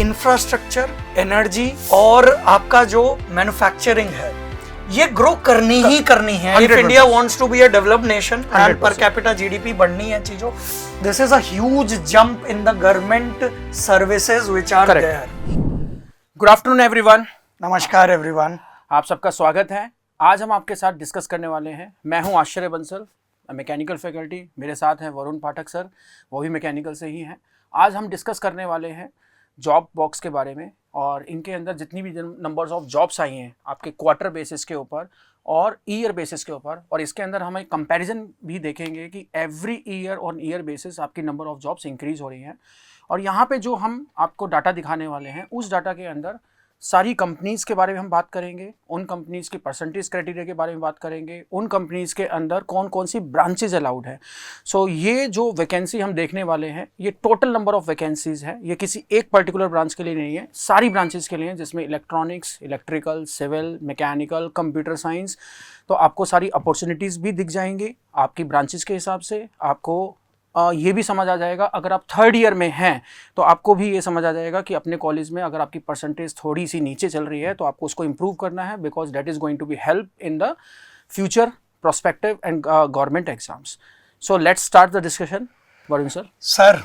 Infrastructure, energy और आपका जो मैन्युफैक्चरिंग है ये ग्रो करनी ही करनी है। If India wants to be a developed nation and per capita GDP बढ़नी है चीजों, this is a huge jump in the government services which are there. Good afternoon everyone. नमस्कार एवरीवन, आप सबका स्वागत है। आज हम आपके साथ डिस्कस करने वाले हैं। मैं हूं आश्चर्य बंसल, मैकेनिकल फैकल्टी। मेरे साथ हैं वरुण पाठक सर, वो भी मैकेनिकल से ही हैं। आज हम डिस्कस करने वाले हैं जॉब बॉक्स के बारे में और इनके अंदर जितनी भी नंबर्स ऑफ जॉब्स आई हैं आपके क्वार्टर बेसिस के ऊपर और ईयर बेसिस के ऊपर, और इसके अंदर हम एक कंपैरिजन भी देखेंगे कि every year on year basis आपकी नंबर ऑफ जॉब्स इंक्रीज हो रही हैं। और यहाँ पे जो हम आपको डाटा दिखाने वाले हैं उस डाटा के अंदर सारी कंपनीज़ के बारे में हम बात करेंगे, उन कंपनीज़ के परसेंटेज क्राइटेरिया के बारे में बात करेंगे, उन कंपनीज़ के अंदर कौन कौन सी ब्रांचेज अलाउड है। सो ये जो वैकेंसी हम देखने वाले हैं ये टोटल नंबर ऑफ वैकेंसीज़ है, ये किसी एक पर्टिकुलर ब्रांच के लिए नहीं है, सारी ब्रांचेज के लिए हैं, जिसमें electronics, electrical, civil, mechanical, computer science. तो आपको सारी अपॉर्चुनिटीज़ भी दिख जाएंगी आपकी ब्रांचेज के हिसाब से। आपको ये भी समझ आ जाएगा, अगर आप थर्ड ईयर में हैं तो आपको भी ये समझ आ जाएगा कि अपने कॉलेज में अगर आपकी परसेंटेज थोड़ी सी नीचे चल रही है तो आपको उसको इम्प्रूव करना है, because that is going to be help in the future prospective and government exams. So let's start the discussion. Varun sir. Sir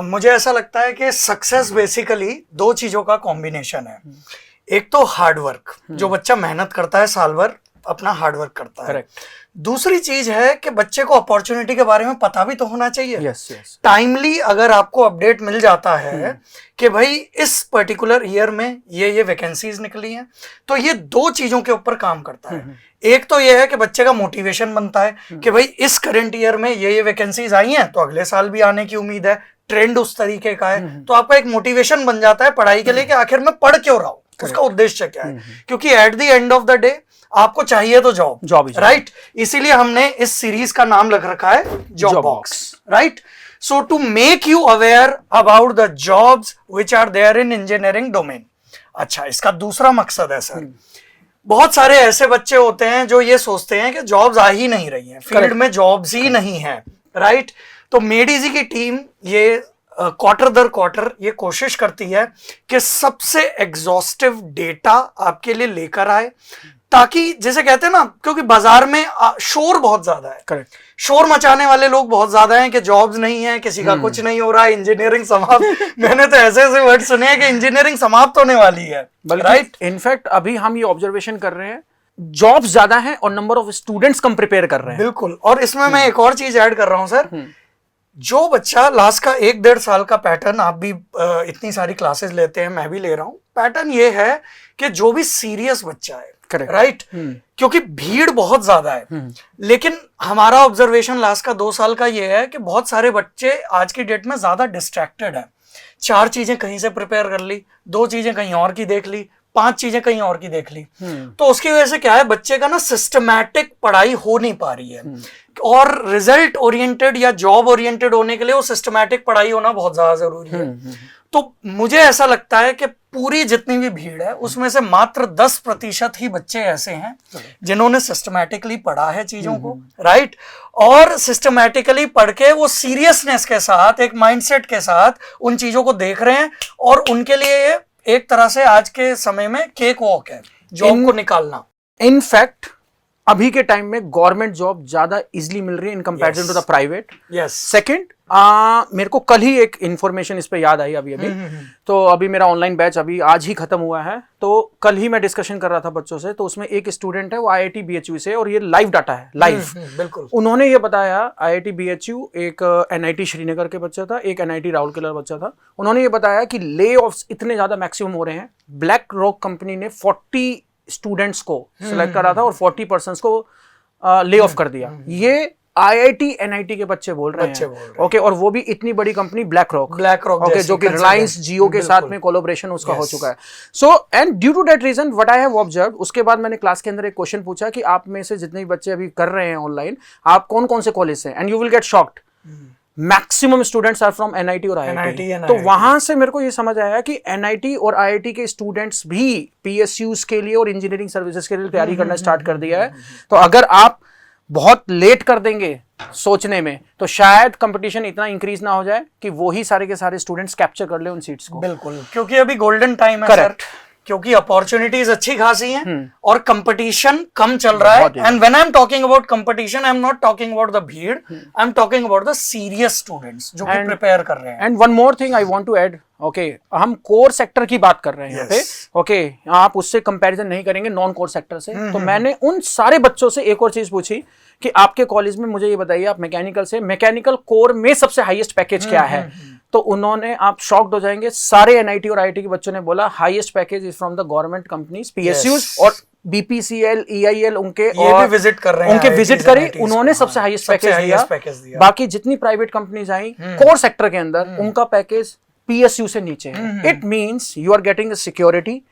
मुझे ऐसा लगता है कि सक्सेस बेसिकली दो चीज़ों का कॉम्बिनेशन है। एक तो हार्डवर्क, जो बच्चा मेहनत करता है, साल भर अपना हार्डवर्क करता है। करेक्ट। दूसरी चीज है कि बच्चे को अपॉर्चुनिटी के बारे में पता भी तो होना चाहिए। Yes yes. टाइमली अगर आपको अपडेट मिल जाता है कि भाई इस पर्टिकुलर ईयर में ये वैकेंसीज निकली हैं, तो ये दो चीजों के ऊपर काम करता है। एक तो ये है कि बच्चे का मोटिवेशन बनता है कि भाई इस करंट ईयर में ये वैकेंसीज आई हैं तो अगले साल भी आने की उम्मीद है, ट्रेंड उस तरीके का है, तो आपका एक मोटिवेशन बन जाता है पढ़ाई के लिए कि आखिर मैं पढ़ क्यों रहा हूँ, उसका उद्देश्य क्या है। क्योंकि at the end of the day आपको चाहिए तो जॉब, राइट। इसीलिए हमने इस सीरीज का नाम लग रखा है job box, right. So to make you aware about the jobs which are there in engineering domain. अच्छा, इसका दूसरा मकसद है सर, बहुत सारे ऐसे बच्चे होते हैं जो ये सोचते हैं कि जॉब्स आ ही नहीं रही हैं, फील्ड में जॉब्स ही नहीं है, राइट। तो मेडीजी की टीम ये क्वार्टर दर क्वार्टर ये कोशिश करती है कि सबसे एग्जॉस्टिव डेटा आपके लिए लेकर आए, ताकि जैसे कहते हैं ना, क्योंकि बाजार में शोर बहुत ज्यादा है। करेक्ट। शोर मचाने वाले लोग बहुत ज्यादा हैं कि जॉब्स नहीं है, किसी का कुछ नहीं हो रहा है, इंजीनियरिंग समाप्त मैंने तो ऐसे ऐसे वर्ड सुने हैं कि इंजीनियरिंग समाप्त होने वाली है, राइट। इनफैक्ट अभी हम ये ऑब्जर्वेशन कर रहे हैं, जॉब्स ज्यादा हैं और number of students come prepare कर रहे हैं। बिल्कुल। और इसमें मैं एक और चीज ऐड कर रहा हूं सर, जो बच्चा लास्ट का 1-1.5 साल का पैटर्न, आप भी इतनी सारी क्लासेस लेते हैं, मैं भी ले रहा हूं, पैटर्न ये है कि जो भी सीरियस बच्चा है, राइट, क्योंकि भीड़ बहुत ज्यादा है, लेकिन हमारा ऑब्जर्वेशन लास्ट का 2 साल का ये है कि बहुत सारे बच्चे आज की डेट में ज्यादा डिस्ट्रैक्टेड है। 4 चीजें कहीं से प्रिपेयर कर ली, 2 चीजें कहीं और की देख ली, 5 चीजें कहीं और की देख ली, तो उसकी वजह से क्या है, बच्चे का ना सिस्टमैटिक पढ़ाई हो नहीं पा रही है। और रिजल्ट ओरिएंटेड या जॉब ओरिएंटेड होने के लिए वो सिस्टमैटिक पढ़ाई होना बहुत ज्यादा जरूरी है। तो मुझे ऐसा लगता है कि पूरी जितनी भी भीड़ है उसमें से मात्र 10% ही बच्चे ऐसे हैं जिन्होंने सिस्टमैटिकली पढ़ा है चीजों को, राइट। और सिस्टमैटिकली पढ़ के वो सीरियसनेस के साथ, एक माइंडसेट के साथ उन चीजों को देख रहे हैं, और उनके लिए ये एक तरह से आज के समय में केक वॉक है जॉब को निकालना। इनफैक्ट अभी के टाइम में गवर्नमेंट जॉब ज्यादा इजीली मिल रही है in comparison to the private. Yes. Second, मेरे को कल ही एक इन्फॉर्मेशन इस पे याद आई अभी तो अभी मेरा ऑनलाइन बैच अभी आज ही खत्म हुआ है, तो कल ही मैं डिस्कशन कर रहा था बच्चों से, तो उसमें एक स्टूडेंट है वो IIT BHU से, और ये लाइव डाटा है, लाइव। बिल्कुल। उन्होंने ये बताया, IIT BHU एक NIT श्रीनगर के बच्चा था, एक NIT राउरकेला बच्चा था, उन्होंने ये बताया कि ले ऑफ्स इतने ज्यादा मैक्सिमम हो रहे हैं। ब्लैक रॉक कंपनी ने 40 स्टूडेंट्स को सिलेक्ट करा था और 40 पर्सन्स को ले ऑफ कर दिया। ये IIT NIT के बच्चे बोल रहे हैं, ओके। और वो भी इतनी बड़ी कंपनी ब्लैक रॉक, ओके, जो कि रिलायंस जियो के साथ में कोलैबोरेशन उसका हो चुका है। So and due to that reason what I have observed, उसके बाद मैंने क्लास के अंदर एक क्वेश्चन पूछा कि आप में से जितने भी बच्चे अभी कर रहे हैं ऑनलाइन, आप कौन कौन से कॉलेज से, and you will get shocked, maximum students are from NIT और IIT। तो वहां से मेरे को ये समझ आया कि NIT और IIT के स्टूडेंट्स भी PSUs के लिए और इंजीनियरिंग सर्विसेज के लिए तैयारी करना स्टार्ट कर दिया है। तो अगर आप बहुत लेट कर देंगे सोचने में, तो शायद कंपटीशन इतना इंक्रीज ना हो जाए कि वो ही सारे के सारे स्टूडेंट्स कैप्चर कर ले उन सीट्स को। बिल्कुल, क्योंकि अभी गोल्डन टाइम है सर, क्योंकि अपॉर्चुनिटीज अच्छी खासी हैं और कंपटीशन कम चल रहा है। And when I am talking about competition, I am not talking about the भीड़, I am talking about the serious students जो कि प्रिपेयर कर रहे हैं। And one more thing I want to add, okay, हम कोर सेक्टर की बात कर रहे हैं यहाँ पे, ओके, आप उससे कंपैरिजन नहीं करेंगे नॉन कोर सेक्टर से। तो मैंने उन सारे बच्चों से एक और चीज पूछी कि आपके कॉलेज में मुझे ये बताइए, आप मैकेनिकल से, मैकेनिकल कोर में सबसे हाईएस्ट पैकेज क्या है? तो उन्होंने, आप शॉक्ड हो जाएंगे, सारे एनआईटी और आईआईटी के बच्चों ने बोला highest package is from the government companies, PSUs और बीपीसीएल, ईआईएल, उनके ये भी विजिट कर रहे हैं, उनके विजिट करी, उन्होंने सबसे हाईएस्ट पैकेज दिया। बाकी जितनी प्राइवेट कंपनीज आई कोर सेक्टर के अंदर, उनका पैकेज पीएसयू से नीचे है। It means you are getting security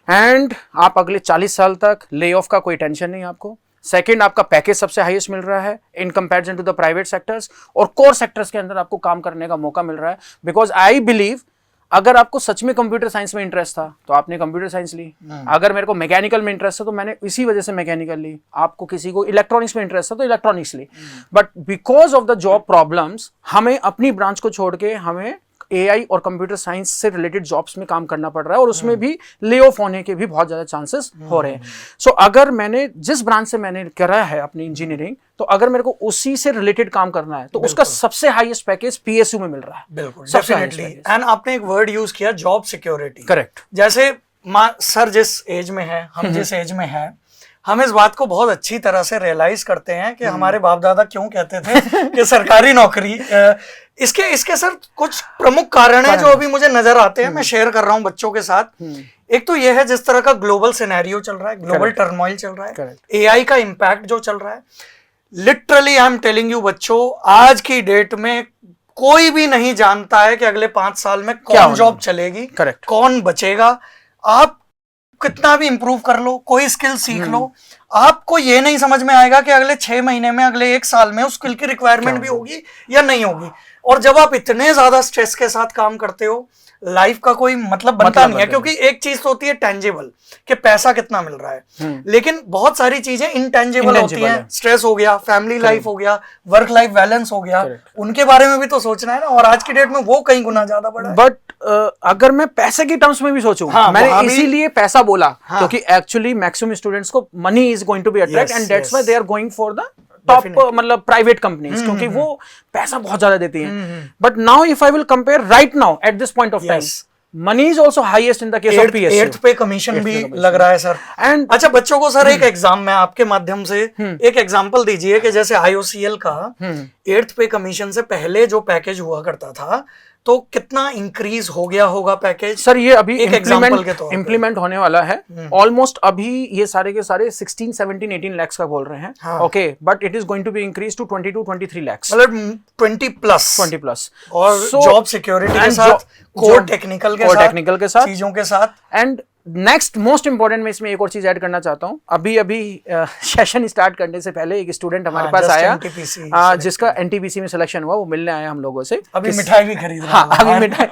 and आप अगले 40 साल तक ले ऑफ का कोई टेंशन नहीं आपको। सेकंड, आपका पैकेज सबसे हाईएस्ट मिल रहा है in comparison to the private sectors, और कोर सेक्टर्स के अंदर आपको काम करने का मौका मिल रहा है। बिकॉज आई बिलीव, अगर आपको सच में कंप्यूटर साइंस में इंटरेस्ट था तो आपने कंप्यूटर साइंस ली, अगर मेरे को मैकेनिकल में इंटरेस्ट था तो मैंने इसी वजह से मैकेनिकल ली, आपको किसी को इलेक्ट्रॉनिक्स में इंटरेस्ट था तो इलेक्ट्रॉनिक्स ली। But because of the job problems हमें अपनी ब्रांच को छोड़ के हमें एआई और कंप्यूटर साइंस से रिलेटेड जॉब्स में काम करना पड़ रहा है, और उसमें भी ले ऑफ होने के भी बहुत ज्यादा चांसेस हो रहे हैं। सो अगर मैंने जिस ब्रांच से मैंने करा है अपनी इंजीनियरिंग, तो अगर मेरे को उसी से रिलेटेड काम करना है तो उसका सबसे हाईएस्ट पैकेज पीएसयू में मिल रहा है। बिल्कुल, डेफिनेटली। एंड आपने एक वर्ड यूज किया, जॉब सिक्योरिटी। करेक्ट। जैसे सर जिस एज में है, हम जिस एज में है, हम इस बात को बहुत अच्छी तरह से रियलाइज करते हैं कि हमारे बाप दादा क्यों कहते थे कि सरकारी नौकरी। इसके सर कुछ प्रमुख कारण है जो अभी मुझे नजर आते हैं, मैं शेयर कर रहा हूं बच्चों के साथ। एक तो यह है जिस तरह का ग्लोबल सिनेरियो चल रहा है, ग्लोबल टर्मोइल चल रहा है, एआई का इम्पैक्ट जो चल रहा है। Literally I am telling you बच्चों, आज की डेट में कोई भी नहीं जानता है कि अगले 5 साल में कौन जॉब चलेगी, कौन बचेगा। आप कितना भी इंप्रूव कर लो, कोई स्किल सीख लो, आपको ये नहीं समझ में आएगा कि अगले 6 महीने में, अगले 1 साल में उस स्किल की रिक्वायरमेंट भी होगी या नहीं होगी। और जब आप इतने ज्यादा स्ट्रेस के साथ काम करते हो, लाइफ का कोई मतलब बनता नहीं है। क्योंकि एक चीज तो होती है टेंजिबल कि पैसा कितना मिल रहा है, लेकिन बहुत सारी चीजें इनटेंजिबल होती हैं। स्ट्रेस हो गया, फैमिली लाइफ हो गया, वर्क लाइफ बैलेंस हो गया, उनके बारे में भी तो सोचना है ना। और आज की डेट में वो कहीं गुना ज्यादा बड़ा है। बट अगर मैं पैसे की टर्म्स में भी सोचूं, मैंने इसीलिए पैसा बोला क्योंकि एक्चुअली मैक्सिमम स्टूडेंट्स को money is going to be attract and that's why they are going for the top, मतलब प्राइवेट कंपनीज, क्योंकि वो पैसा बहुत ज्यादा देती हैं। But now if I will compare right now at this point of time, money is also highest in the case of PSU. 8th pay commission भी लग रहा है सर। एंड अच्छा बच्चों को सर एक एग्जाम में आपके माध्यम से एक एग्जांपल दीजिए कि जैसे आईओसीएल का 8th पे कमीशन से पहले जो पैकेज हुआ करता था, तो कितना इंक्रीज हो गया होगा पैकेज? सर ये अभी इम्प्लीमेंट होने वाला है। ऑलमोस्ट अभी ये सारे के सारे 16, 17, 18 लाख का बोल रहे हैं। Okay, but it is going to be increase to 22, 23 lakh, मतलब 20 प्लस। और जॉब सिक्योरिटी के साथ, कोर टेक्निकल के साथ, चीजों के साथ। एंड नेक्स्ट मोस्ट इंपॉर्टेंट, मैं इसमें एक और चीज ऐड करना चाहता हूँ। अभी सेशन स्टार्ट करने से पहले एक स्टूडेंट हमारे पास आया जिसका एनटीपीसी में सिलेक्शन हुआ, वो मिलने आया हम लोगों से। अभी मिठाई भी खरीद रहा है। अभी मिठाई,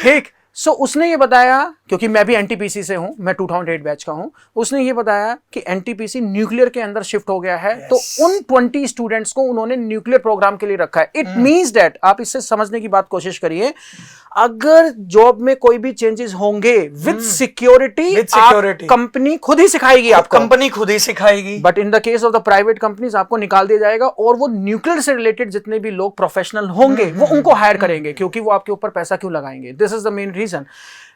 ठीक। सो उसने ये बताया, क्योंकि मैं भी एनटीपीसी से हूं, मैं 2008 बैच का हूं, उसने ये बताया कि एनटीपीसी न्यूक्लियर के अंदर शिफ्ट हो गया है। तो उन 20 स्टूडेंट्स को उन्होंने न्यूक्लियर प्रोग्राम के लिए रखा है। इट मींस दैट, आप इससे समझने की बात कोशिश करिए, अगर जॉब में कोई भी चेंजेस होंगे विद सिक्योरिटी, कंपनी खुद ही सिखाएगी आपको, कंपनी खुद ही सिखाएगी। But in the case of the private companies आपको निकाल दिया जाएगा, और वो न्यूक्लियर से रिलेटेड जितने भी लोग प्रोफेशनल होंगे वो उनको हायर करेंगे, क्योंकि वो आपके ऊपर पैसा क्यों लगाएंगे। This is the main reason.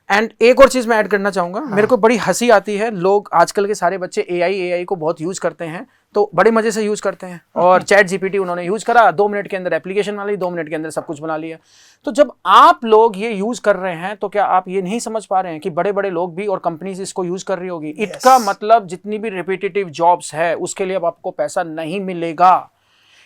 And एक और चीज मैं ऐड करना चाहूंगा, मेरे को बड़ी हंसी आती है, लोग आजकल के सारे बच्चे एआई को बहुत यूज करते हैं, तो बड़े मजे से यूज करते हैं। और चैट जीपीटी उन्होंने यूज करा, 2 मिनट के अंदर एप्लीकेशन बना ली, 2 मिनट के अंदर सब कुछ बना लिया। तो जब आप लोग ये यूज कर रहे हैं, तो क्या आप ये नहीं समझ पा रहे हैं कि बड़े बड़े लोग भी और कंपनीज इसको यूज कर रही होगी? इसका मतलब जितनी भी रिपीटेटिव जॉब्स है उसके लिए अब आपको पैसा नहीं मिलेगा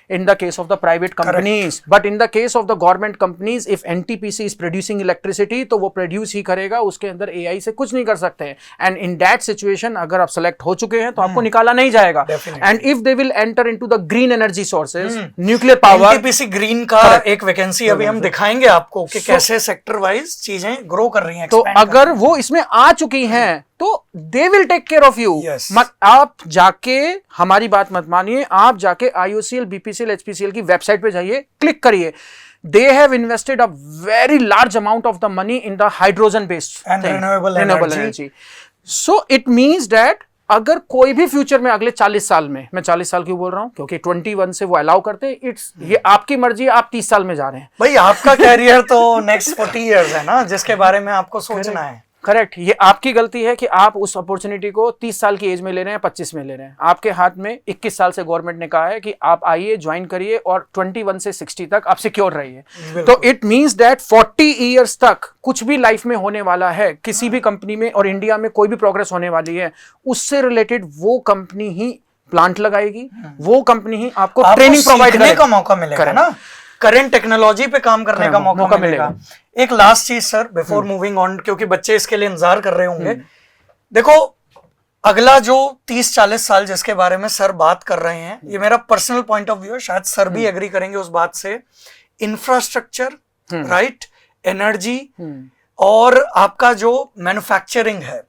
in the case of the private companies. Correct. But in the case of the government companies, if NTPC is producing electricity, तो वो produce ही करेगा, उसके अंदर AI से कुछ नहीं कर सकते हैं। And in that situation, अगर आप select हो चुके हैं तो आपको निकाला नहीं जाएगा। And if they will enter into the green energy sources, nuclear power, NTPC green का एक वैकेंसी अभी हम दिखाएंगे आपको कि कैसे सेक्टर वाइज चीजें ग्रो कर रही हैं। तो अगर वो इसमें आ चुकी हैं तो they will take care of you. आप जाके, हमारी बात मत मानिए, आप जाके IOCL, BPCL, HPCL की वेबसाइट पे जाइए, क्लिक करिए। They have invested a very large amount of the money in the hydrogen based and renewable energy. So it means that अगर कोई भी फ्यूचर में अगले 40 साल में, मैं 40 साल क्यों बोल रहा हूं, क्योंकि 21 से वो अलाउ करते हैं, इट्स ये आपकी मर्जी है, आप 30 साल में जा रहे हैं भाई। आपका कैरियर तो नेक्स्ट 40 इयर्स है ना, जिसके बारे में आपको सोचना है। करेक्ट। ये आपकी गलती है कि आप उस अपॉर्चुनिटी को 30 साल की एज में ले रहे हैं, 25 में ले रहे हैं। आपके हाथ में 21 साल से गवर्नमेंट ने कहा है कि आप आइए, ज्वाइन करिए और 21 से 60 तक आप सिक्योर रहिए। तो इट मींस दैट 40 इयर्स तक कुछ भी लाइफ में होने वाला है, किसी भी कंपनी में और इंडिया में कोई भी प्रोग्रेस होने वाली है, उससे रिलेटेड वो कंपनी ही प्लांट लगाएगी, वो कंपनी ही आपको ट्रेनिंग प्रोवाइड करने का मौका मिलेगा ना, करंट टेक्नोलॉजी पे काम करने का मौका मिलेगा। एक लास्ट चीज सर बिफोर मूविंग ऑन, क्योंकि बच्चे इसके लिए इंतजार कर रहे होंगे। देखो, अगला जो 30-40 साल जिसके बारे में सर बात कर रहे हैं, ये मेरा पर्सनल पॉइंट ऑफ व्यू है, शायद सर भी एग्री करेंगे उस बात से। इंफ्रास्ट्रक्चर, राइट, एनर्जी और आपका जो मैन्युफैक्चरिंग है,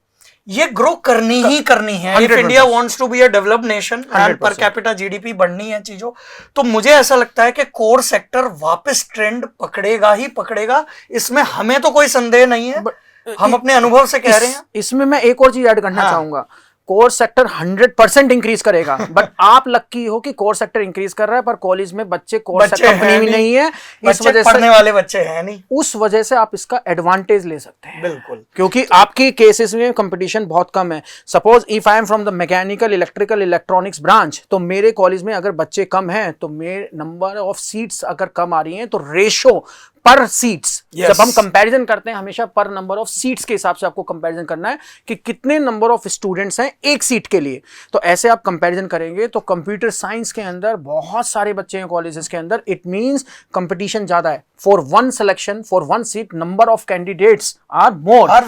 ये ग्रो करनी ही करनी है। If India wants to be a developed nation and per capita GDP बढ़नी है चीजों, तो मुझे ऐसा लगता है कि कोर सेक्टर वापस ट्रेंड पकड़ेगा ही पकड़ेगा। इसमें हमें तो कोई संदेह नहीं है, हम अपने अनुभव से कह रहे हैं। इसमें मैं एक और चीज ऐड करना चाहूंगा। कोर सेक्टर 100% इंक्रीज करेगा, बट आप लकी हो कि कोर सेक्टर इंक्रीज कर रहा है, पर कॉलेज में बच्चे कोर सेक्टर कंपनी भी नहीं है, इस वजह से पढ़ने वाले बच्चे हैं नहीं, उस वजह से आप इसका एडवांटेज ले सकते हैं। बिल्कुल, क्योंकि आपके केसेस में कंपटीशन बहुत कम है। Suppose if I am from the mechanical, electrical, electronics branch, तो मेरे कॉलेज में अगर बच्चे कम हैं, तो मेरे नंबर ऑफ सीट्स अगर कम आ रही हैं, तो रेशो पर सीट्स, जब हम कंपैरिजन करते हैं, हमेशा पर नंबर ऑफ सीट्स के हिसाब से आपको कंपैरिजन करना है कि कितने नंबर ऑफ स्टूडेंट्स हैं एक सीट के लिए। तो ऐसे आप कंपैरिजन करेंगे तो कंप्यूटर साइंस के अंदर बहुत सारे बच्चे हैं कॉलेजेस के अंदर। इट मींस कंपटीशन ज्यादा है। For one selection, for one seat, number of candidates are more, are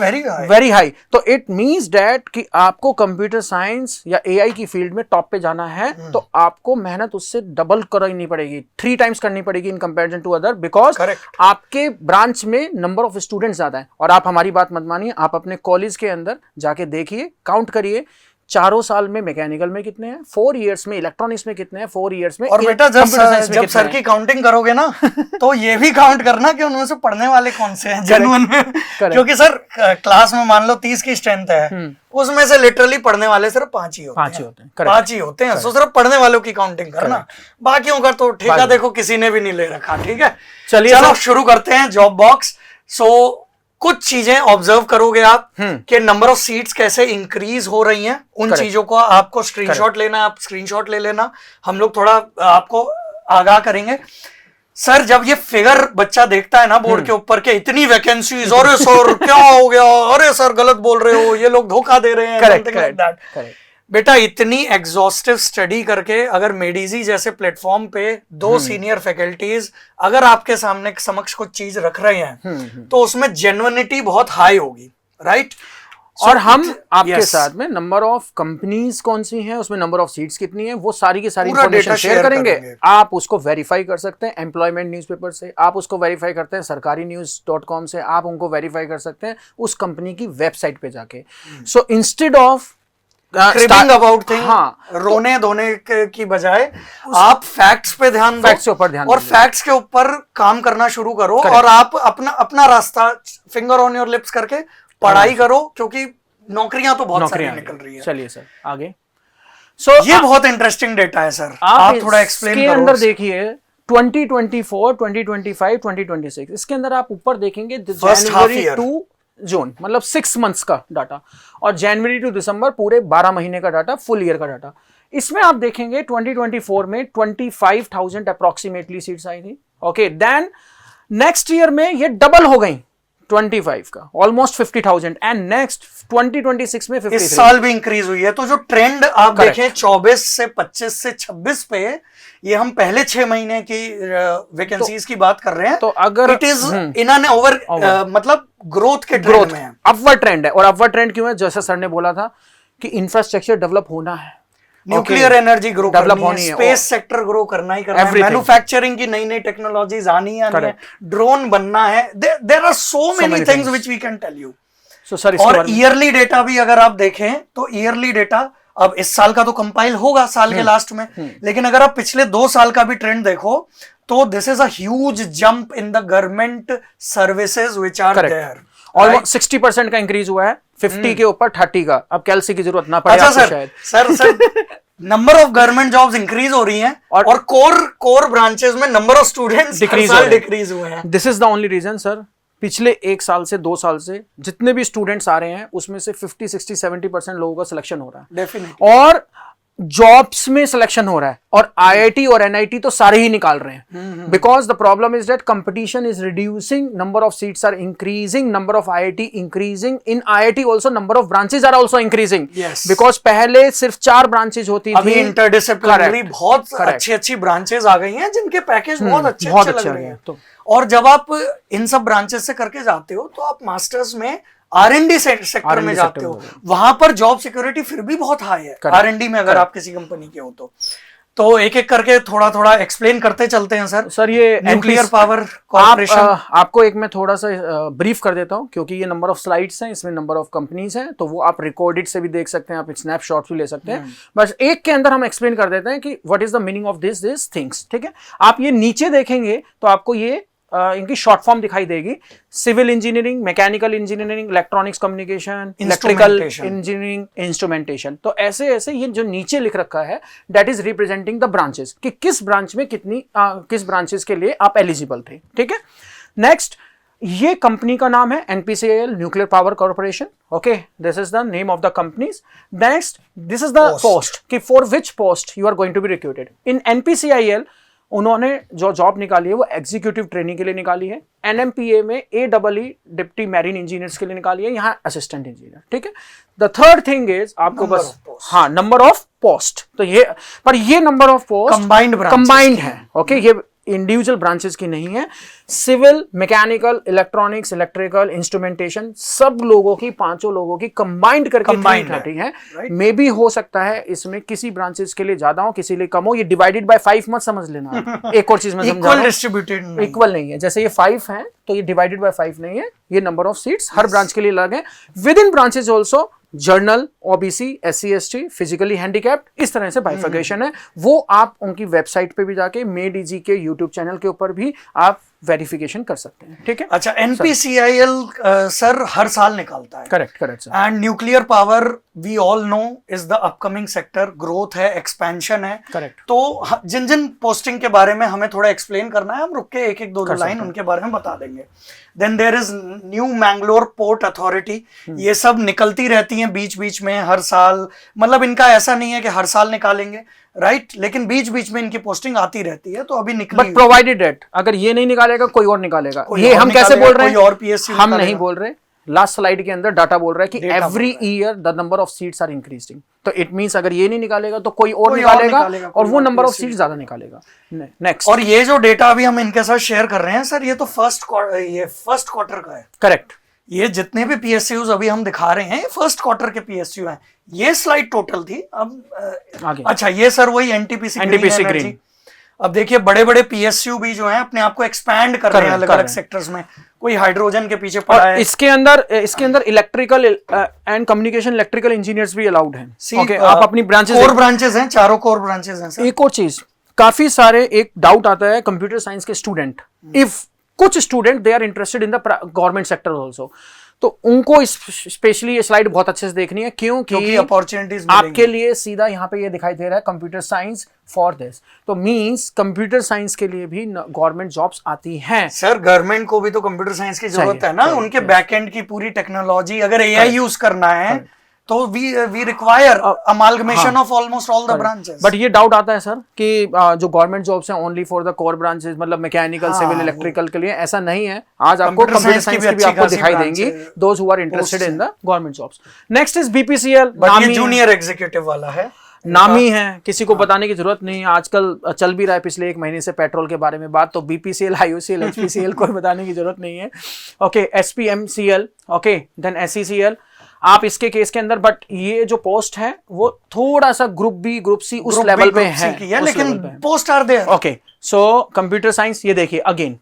very high. तो इट मींस दैट कि आपको कंप्यूटर साइंस या AI की फील्ड में टॉप पे जाना है, तो आपको मेहनत उससे डबल करनी पड़ेगी, 3 टाइम्स करनी पड़ेगी in comparison to other, because आपके ब्रांच में नंबर ऑफ स्टूडेंट्स ज्यादा है। और आप हमारी बात मत मानिए, आप अपने कॉलेज के अंदर जाके देखिए, काउंट करिए, 4 साल में मैकेनिकल में कितने हैं, 4 इयर्स में इलेक्ट्रॉनिक्स में कितने हैं, 4 इयर्स में। और बेटा जब सर की काउंटिंग करोगे ना तो ये भी काउंट करना कि उनमें से पढ़ने वाले कौन से हैं जेन्युइन में। क्योंकि सर क्लास में मान लो 30 की स्ट्रेंथ है, उसमें से लिटरली पढ़ने वाले सिर्फ 5 ही होते हैं। तो सिर्फ पढ़ने वालों की काउंटिंग करना, बाकियों का तो ठेका देखो किसी ने भी नहीं ले रखा। ठीक है, चलो शुरू करते हैं जॉब बॉक्स। सो कुछ चीजें ऑब्जर्व करोगे आप कि नंबर ऑफ सीट्स कैसे इंक्रीज हो रही हैं, उन चीजों को आपको स्क्रीनशॉट लेना, आप स्क्रीनशॉट ले लेना, हम लोग थोड़ा आपको आगाह करेंगे। सर जब ये फिगर बच्चा देखता है ना बोर्ड के ऊपर के इतनी वैकेंसीज, अरे सर क्या हो गया, अरे सर गलत बोल रहे हो, ये लोग धोखा दे रहे हैं, समथिंग लाइक दैट। बेटा इतनी एग्जॉस्टिव स्टडी करके अगर मेडिजी जैसे प्लेटफॉर्म पे 2 सीनियर फैकल्टीज अगर आपके सामने समक्ष कुछ चीज रख रहे हैं, तो उसमें जेन्युइनिटी बहुत हाई होगी, राइट। और हम आपके साथ में नंबर ऑफ कंपनीज कौन सी हैं, उसमें नंबर ऑफ सीट्स कितनी है, वो सारी की सारी इंफॉर्मेशन शेयर करेंगे। आप उसको वेरीफाई कर सकते हैं एम्प्लॉयमेंट न्यूज़पेपर से, आप उसको वेरीफाई करते हैं सरकारी news.com से, आप उनको वेरीफाई कर सकते हैं उस कंपनी की वेबसाइट पे जाके। So instead of about thing, रोने धोने की बजाय आप फैक्ट्स पे ध्यान दो और फैक्ट्स के ऊपर काम करना शुरू करो। और आप अपना रास्ता फिंगर ऑन योर लिप्स करके पढ़ाई करो, क्योंकि नौकरियां तो बहुत सारी निकल रही है। चलिए सर आगे। ये बहुत इंटरेस्टिंग डेटा है सर, आप थोड़ा एक्सप्लेन करो। अंदर देखिए 2024, 2025, 2026, इसके अंदर आप ऊपर देखेंगे जनवरी टू जून, मतलब 6 मंथ्स का डाटा, और जनवरी टू दिसंबर पूरे 12 महीने का डाटा, फुल ईयर का डाटा। इसमें आप देखेंगे 2024 में 25,000 अप्रोक्सीमेटली सीट्स आई थी। ओके, देन नेक्स्ट ईयर में ये डबल हो गई 25 का, ऑलमोस्ट 50,000, एंड नेक्स्ट 2026 में 53। इस साल भी इंक्रीज हुई है। तो जो ट्रेंड आप देखें 24 से 25 से 26 पे, ये हम पहले 6 महीने की वैकेंसीज की बात कर रहे हैं। तो अगर it is in an over मतलब ग्रोथ के ट्रेंड में है, अपवर्ड ट्रेंड है। और अपवर्ड ट्रेंड क्यों है? जैसा सर ने बोला था कि इंफ्रास्ट्रक्चर डेवलप होना है, न्यूक्लियर एनर्जी ग्रो करनी है, स्पेस सेक्टर ग्रो करना ही करना है, मैन्युफैक्चरिंग की नई नई टेक्नोलॉजीज आनी है, ड्रोन बनना है, there are so many things which we can tell you. So, sir, इसके और बारे में ईयरली डेटा भी अगर आप देखें तो ईयरली डेटा अब इस साल का तो कंपाइल होगा साल के लास्ट में, लेकिन अगर आप पिछले 2 साल का भी ट्रेंड देखो तो this is a huge jump in the government services which are there. Almost 60% का इंक्रीज हुआ है, 50 के ऊपर 30 का। अब कैलसी की जरूरत ना पड़े अच्छा आपको सर, शायद। Sir number of government jobs increase हो रही हैं और कोर ब्रांचेस में नंबर ऑफ स्टूडेंट्स डिक्रीज हुए हैं। This is the only reason sir. पिछले 1 साल से 2 साल से जितने भी स्टूडेंट्स आ रहे हैं उसमें से 50, 60, 70% लोगों का सिलेक्शन हो रहा है डेफिनेटली, और जॉब्स में सिलेक्शन हो रहा है, और आईआईटी और एनआईटी तो सारे ही निकाल रहे हैं। Because the problem is that competition is reducing, number of seats are increasing, number of IIT increasing, in IIT also number of branches are also increasing. Because पहले सिर्फ 4 ब्रांचेस होती थी, अभी इंटरडिसिप्लिनरी बहुत अच्छी ब्रांचेस आ गई हैं जिनके पैकेज बहुत अच्छे लग रहे हैं। तो और जब आप इन सब ब्रांचेस से करके जाते हो तो आप मास्टर्स में R&D सेक्टर में जाते हो, वहां पर जॉब सिक्योरिटी फिर भी बहुत हाई है R&D में, अगर आप किसी कंपनी के हो तो एक एक करके थोड़ा थोड़ा एक्सप्लेन करते चलते हैं सर। सर ये न्यूक्लियर पावर कॉर्पोरेशन, आपको एक मैं थोड़ा सा ब्रीफ कर देता हूं, क्योंकि ये नंबर ऑफ स्लाइड्स हैं, इसमें नंबर ऑफ कंपनीज हैं, तो वो आप रिकॉर्डेड से भी देख सकते हैं, आप स्नैपशॉट्स भी ले सकते हैं। बस एक के अंदर हम एक्सप्लेन कर देते हैं कि what is the meaning of this things. ठीक है, आप ये नीचे देखेंगे तो आपको ये इनकी शॉर्ट फॉर्म दिखाई देगी। Civil engineering, mechanical engineering, electronics communication, electrical engineering, instrumentation. तो ऐसे ऐसे ये जो नीचे लिख रखा है that is representing the branches, कि किस ब्रांच में किस ब्रांचेस के लिए आप एलिजिबल थे। ठीक है, नेक्स्ट ये कंपनी का नाम है NPCIL Nuclear Power Corporation. Okay, this is the name of the companies. Next this is the post, कि for which post you are going to be recruited in NPCIL. उन्होंने जो जॉब निकाली है वो एग्जीक्यूटिव ट्रेनिंग के लिए निकाली है। एनएमपीए में AEE डिप्टी मैरीन इंजीनियर्स के लिए निकाली है, यहाँ असिस्टेंट इंजीनियर। ठीक है, द थर्ड थिंग इज आपको बस हाँ नंबर ऑफ पोस्ट, तो ये पर ये नंबर ऑफ पोस्ट कंबाइंड है। ओके, ये इंडिविजुअल ब्रांचेस की नहीं है। Civil, mechanical, electronics, electrical, instrumentation, सब लोगों की, 5 लोगों की कंबाइंड करके 330 है। मे बी हो सकता है इसमें किसी ब्रांचेस के लिए ज्यादा हो, किसी लिए कम हो। ये डिवाइडेड बाय 5 मत समझ लेना। एक और चीज में इक्वल डिस्ट्रीब्यूटेड, इक्वल नहीं है। जैसे ये 5 है तो ये डिवाइडेड बाय 5 नहीं है, ये number of seats her branch के लिए अलग है। With in branches also journal, OBC, SC ST, physically handicapped, इस तरह से बाइफिकेशन है। वो आप उनकी वेबसाइट पे भी जाके मेड इजी के यूट्यूब चैनल के ऊपर भी आप वेरिफिकेशन कर सकते हैं। ठीक है, अच्छा, एनपीसीआईएल सर हर साल निकालता है। Correct sir. And nuclear power we all know is the upcoming sector, growth है, एक्सपेंशन है। करेक्ट, तो जिन जिन पोस्टिंग के बारे में हमें थोड़ा एक्सप्लेन करना है, हम रुक के एक दो लाइन उनके बारे में बता देंगे। Then there is New Mangalore port authority, ये सब निकलती रहती हैं बीच बीच में हर साल, मतलब इनका ऐसा नहीं है कि हर साल निकालेंगे, राइट, लेकिन बीच बीच में इनकी पोस्टिंग आती रहती है। तो अभी निकली, बट प्रोवाइडेड दैट अगर ये नहीं निकालेगा कोई और निकालेगा। ये हम कैसे बोल रहे हैं, और PSU हम नहीं बोल रहे। लास्ट स्लाइड के अंदर डाटा बोल रहा है कि every year the number of seats are increasing. तो इट मींस अगर ये नहीं निकालेगा तो कोई और निकालेगा और वो नंबर ऑफ सीट्स ज्यादा निकालेगा। नेक्स्ट, और ये जो डेटा अभी हम इनके साथ शेयर कर रहे हैं सर, ये तो फर्स्ट क्वार्टर का है। करेक्ट, ये जितने भी PSUs अभी हम दिखा रहे हैं, फर्स्ट क्वार्टर के PSU हैं। ये स्लाइड टोटल थी। अब आगे, अच्छा, ये सर वही एनटीपीसी ग्रीन। अब देखिए बड़े बड़े PSU भी जो हैं अपने आप को एक्सपैंड कर रहे हैं अलग अलग सेक्टर्स में। कोई हाइड्रोजन के पीछे पड़ा है। इसके अंदर electrical and communication, electrical engineers भी अलाउड हैं। ओके, आप अपनी ब्रांचेस, कोर ब्रांचेस हैं, 4 कोर ब्रांचेस हैं सर। एक और चीज, काफी सारे एक डाउट आता है कंप्यूटर साइंस के स्टूडेंट, इफ कुछ student they are interested in the government sector also, तो उनको स्पेशली ये स्लाइड बहुत अच्छे से देखनी है, क्योंकि अपॉर्चुनिटीज आपके लिए सीधा यहाँ पे ये दिखाई दे रहा है कंप्यूटर साइंस फॉर दिस। तो मींस कंप्यूटर साइंस के लिए भी गवर्नमेंट जॉब्स आती हैं। सर गवर्नमेंट को भी तो कंप्यूटर साइंस की जरूरत है ना, उनके बैकएंड की पूरी टेक्नोलॉजी, अगर AI यूज करना है तो we require amalgamation of almost all the branches. But ये डाउट आता है सर कि जो गवर्नमेंट जॉब्स हैं only for the core branches, मतलब मैकेनिकल, सिविल, इलेक्ट्रिकल के लिए, ऐसा नहीं है। आज आपको कंप्यूटर साइंस की भी आपको दिखाई देंगी, those who are interested in the government jobs. Next is BPCL, नामी जूनियर एग्जीक्यूटिव वाला है, नामी है, किसी को बताने की जरूरत नहीं है। आजकल चल भी रहा है पिछले 1 महीने से पेट्रोल के बारे में बात, तो BPCL, IOCL, HPCL कोई बताने की जरूरत नहीं है। Okay, SPMCL, okay, then SCCL, आप इसके केस के अंदर, बट ये जो पोस्ट है वो थोड़ा सा ग्रुप बी, ग्रुप सी उस लेवल पे है, लेकिन post are there. Okay, so computer science, ये देखिए again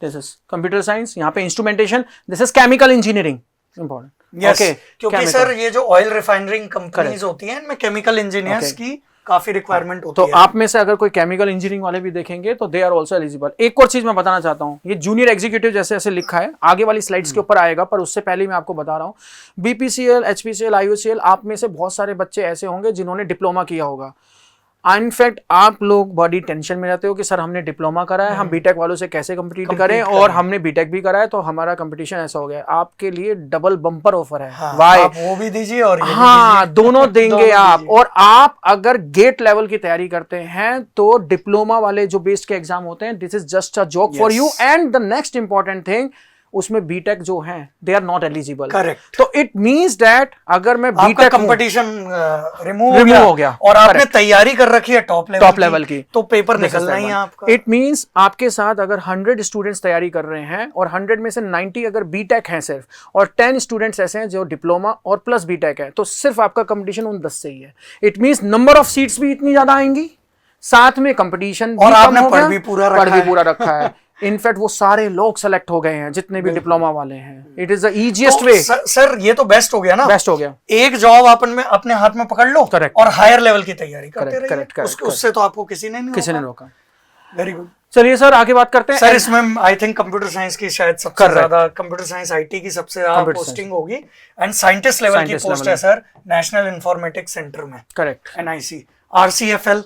this is computer science, यहाँ पे instrumentation, this is chemical engineering, important. Yes okay, क्योंकि सर ये जो ऑयल रिफाइनरिंग कंपनीज होती हैं इनमें केमिकल इंजीनियर्स की काफी रिक्वायरमेंट होती तो है। आप में से अगर कोई केमिकल इंजीनियरिंग वाले भी देखेंगे तो दे आर ऑल्सो एलिजिबल। एक और चीज मैं बताना चाहता हूँ, ये जूनियर एग्जीक्यूटिव जैसे ऐसे लिखा है, आगे वाली स्लाइड्स के ऊपर आएगा, पर उससे पहले मैं आपको बता रहा हूँ बीपीसीएल, एचपीसीएल, आईयूसीएल, आप में से बहुत सारे बच्चे ऐसे होंगे जिन्होंने डिप्लोमा किया होगा। इनफैक्ट आप लोग बड़ी टेंशन में रहते हो कि सर हमने डिप्लोमा करा है, हम बीटेक वालों से कैसे कम्पीट करें, और हमने बीटेक भी करा है तो हमारा कंपटीशन ऐसा हो गया है। आपके लिए डबल बम्पर ऑफर है। हाँ, वाई? आप वो भी दीजिए और ये हाँ, भी दीजिए। दोनों देंगे दोनों आप। दीजिए। और आप अगर गेट लेवल की तैयारी करते हैं तो डिप्लोमा वाले जो बेस्ड के एग्जाम होते हैं, this is just a joke for you. And the next important thing, उसमें बीटेक जो है they are not eligible. Correct. तो इट मींस दैट अगर मैं बीटेक कंपटीशन रिमूव हो गया और आपने तैयारी कर रखी है टॉप लेवल की, तो पेपर निकलना ही है आपका। इट मींस आपके साथ अगर 100 स्टूडेंट्स तैयारी कर रहे हैं और 100 में से 90 अगर बीटेक हैं सिर्फ, और 10 स्टूडेंट्स ऐसे हैं जो डिप्लोमा और प्लस बीटेक है, तो सिर्फ आपका कंपटीशन उन 10 से ही है। It means number of seats भी इतनी ज्यादा आएंगी, साथ में कंपटीशन और आपने पढ़ भी पूरा रखा है। इनफैक्ट वो सारे लोग सेलेक्ट हो गए हैं जितने भी डिप्लोमा वाले हैं। It is the easiest way. Sir ये तो बेस्ट हो गया ना, बेस्ट हो गया। एक जॉब अपन में अपने हाथ में पकड़ लो, करेक्ट, और हायर लेवल की तैयारी करते रहिए। करेक्ट, उससे तो आपको किसी ने नहीं रोका। Very good. चलिए सर आगे बात करते हैं। सर इसमें आई थिंक कंप्यूटर साइंस की शायद सबसे ज्यादा, कंप्यूटर साइंस आईटी की सबसे ज्यादा पोस्टिंग होगी, एंड साइंटिस्ट लेवल की पोस्ट है सर नेशनल इंफॉर्मेटिक्स सेंटर में। करेक्ट। एनआईसी, आरसीएफएल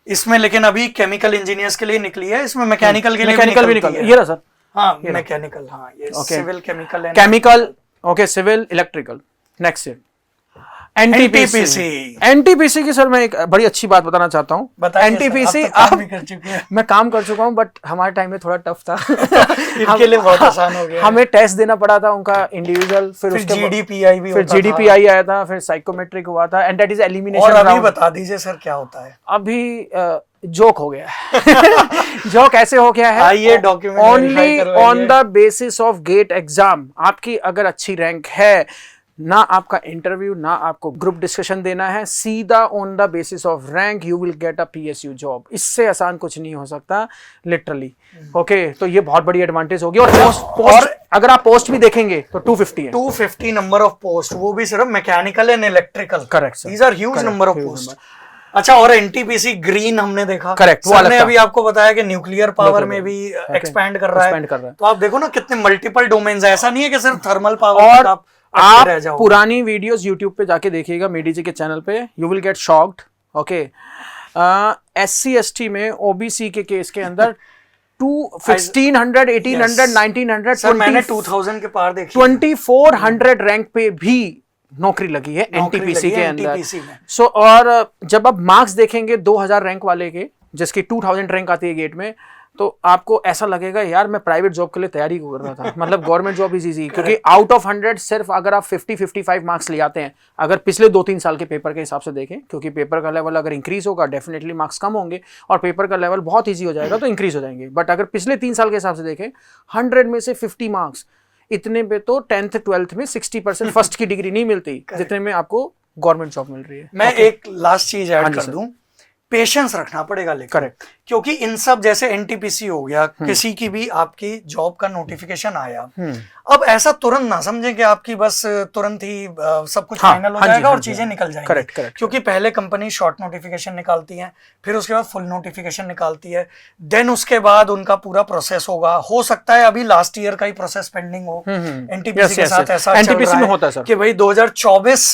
इसमें, लेकिन अभी केमिकल इंजीनियर्स के लिए निकली है, इसमें मैकेनिकल के लिए मैकेनिकल भी निकल, ये रहा सर। हाँ मैकेनिकल, हाँ ये civil, chemical, chemical, okay, civil, electrical. Next है एनटीपीसी। एनटीपीसी की सर मैं एक बड़ी अच्छी बात बताना चाहता हूँ। एनटीपीसी मैं काम कर चुका हूँ, बट हमारे टाइम में थोड़ा टफ था। इनके लिए बहुत आसान हो गया। हमें टेस्ट देना पड़ा था उनका इंडिविजुअल, फिर जीडीपीआई भी, फिर जीडीपीआई आया था, फिर साइकोमेट्रिक हुआ था, एंड दैट इज एलिमिनेशन। और अभी बता दीजिए सर क्या होता है? अभी जोक हो गया है। जोक ऐसे हो गया है, आइए document only on the basis of GATE exam. आपकी अगर अच्छी रैंक है, ना आपका इंटरव्यू, ना आपको ग्रुप डिस्कशन देना है, सीधा on the basis of rank you will get a PSU job. इससे आसान कुछ नहीं हो सकता लिटरली। ओके, तो ये बहुत बड़ी एडवांटेज होगी। और पोस्ट अगर आप पोस्ट भी देखेंगे तो 250 है, 250 नंबर ऑफ पोस्ट, वो भी सिर्फ mechanical and electrical. Correct, these are huge number of post. अच्छा, और एनटीपीसी ग्रीन हमने देखा। करेक्ट, सर ने अभी आपको बताया कि न्यूक्लियर पावर में भी एक्सपैंड कर रहा है। तो आप देखो ना कितने मल्टीपल डोमेन्स है, ऐसा नहीं है कि सिर्फ थर्मल पावर। और आप पुरानी वीडियोस YouTube पे जाके देखिएगा, मेडी जी के चैनल पे, you will get shocked. Okay, SC ST में OBC के केस के अंदर 1500, 1800, 1900, सर मैंने 2000 के पार देखी, 2400 रैंक पे भी नौकरी लगी है एनटीपीसी के अंदर। सो और जब आप मार्क्स देखेंगे 2000 रैंक वाले के, जिसकी 2000 रैंक आती है गेट में, तो आपको ऐसा लगेगा यार मैं प्राइवेट जॉब के लिए तैयारी कर रहा था। मतलब गवर्नमेंट जॉब इज इजी, क्योंकि आउट ऑफ 100 सिर्फ अगर आप 50-55 मार्क्स ले आते हैं, अगर पिछले 2-3 साल के पेपर के हिसाब से देखें, क्योंकि पेपर का लेवल अगर इंक्रीज होगा डेफिनेटली मार्क्स कम होंगे, और पेपर का लेवल बहुत ईजी हो जाएगा तो इंक्रीज हो जाएंगे। बट अगर पिछले 3 साल के हिसाब से देखें, 100 में से 50 मार्क्स, इतने पे तो 10th 12th में 60% फर्स्ट की डिग्री नहीं मिलती जितने में आपको गवर्नमेंट जॉब मिल रही है। मैं एक लास्ट चीज ऐड कर दूं, पेशेंस रखना पड़ेगा लेकिन। करेक्ट, क्योंकि इन सब जैसे एनटीपीसी हो गया, किसी की भी आपकी जॉब का नोटिफिकेशन आया, अब ऐसा तुरंत ना समझें कि आपकी बस तुरंत ही सब कुछ फाइनल हो जाएगा और चीजें निकल जाएंगी। करेक्ट, क्योंकि पहले कंपनी शॉर्ट नोटिफिकेशन निकालती है, फिर उसके बाद फुल नोटिफिकेशन निकालती है, देन उसके बाद उनका पूरा प्रोसेस होगा। हो सकता है अभी लास्ट ईयर का ही प्रोसेस पेंडिंग हो एनटीपीसी के साथ। ऐसा एनटीपीसी में होता है सर कि भाई 2024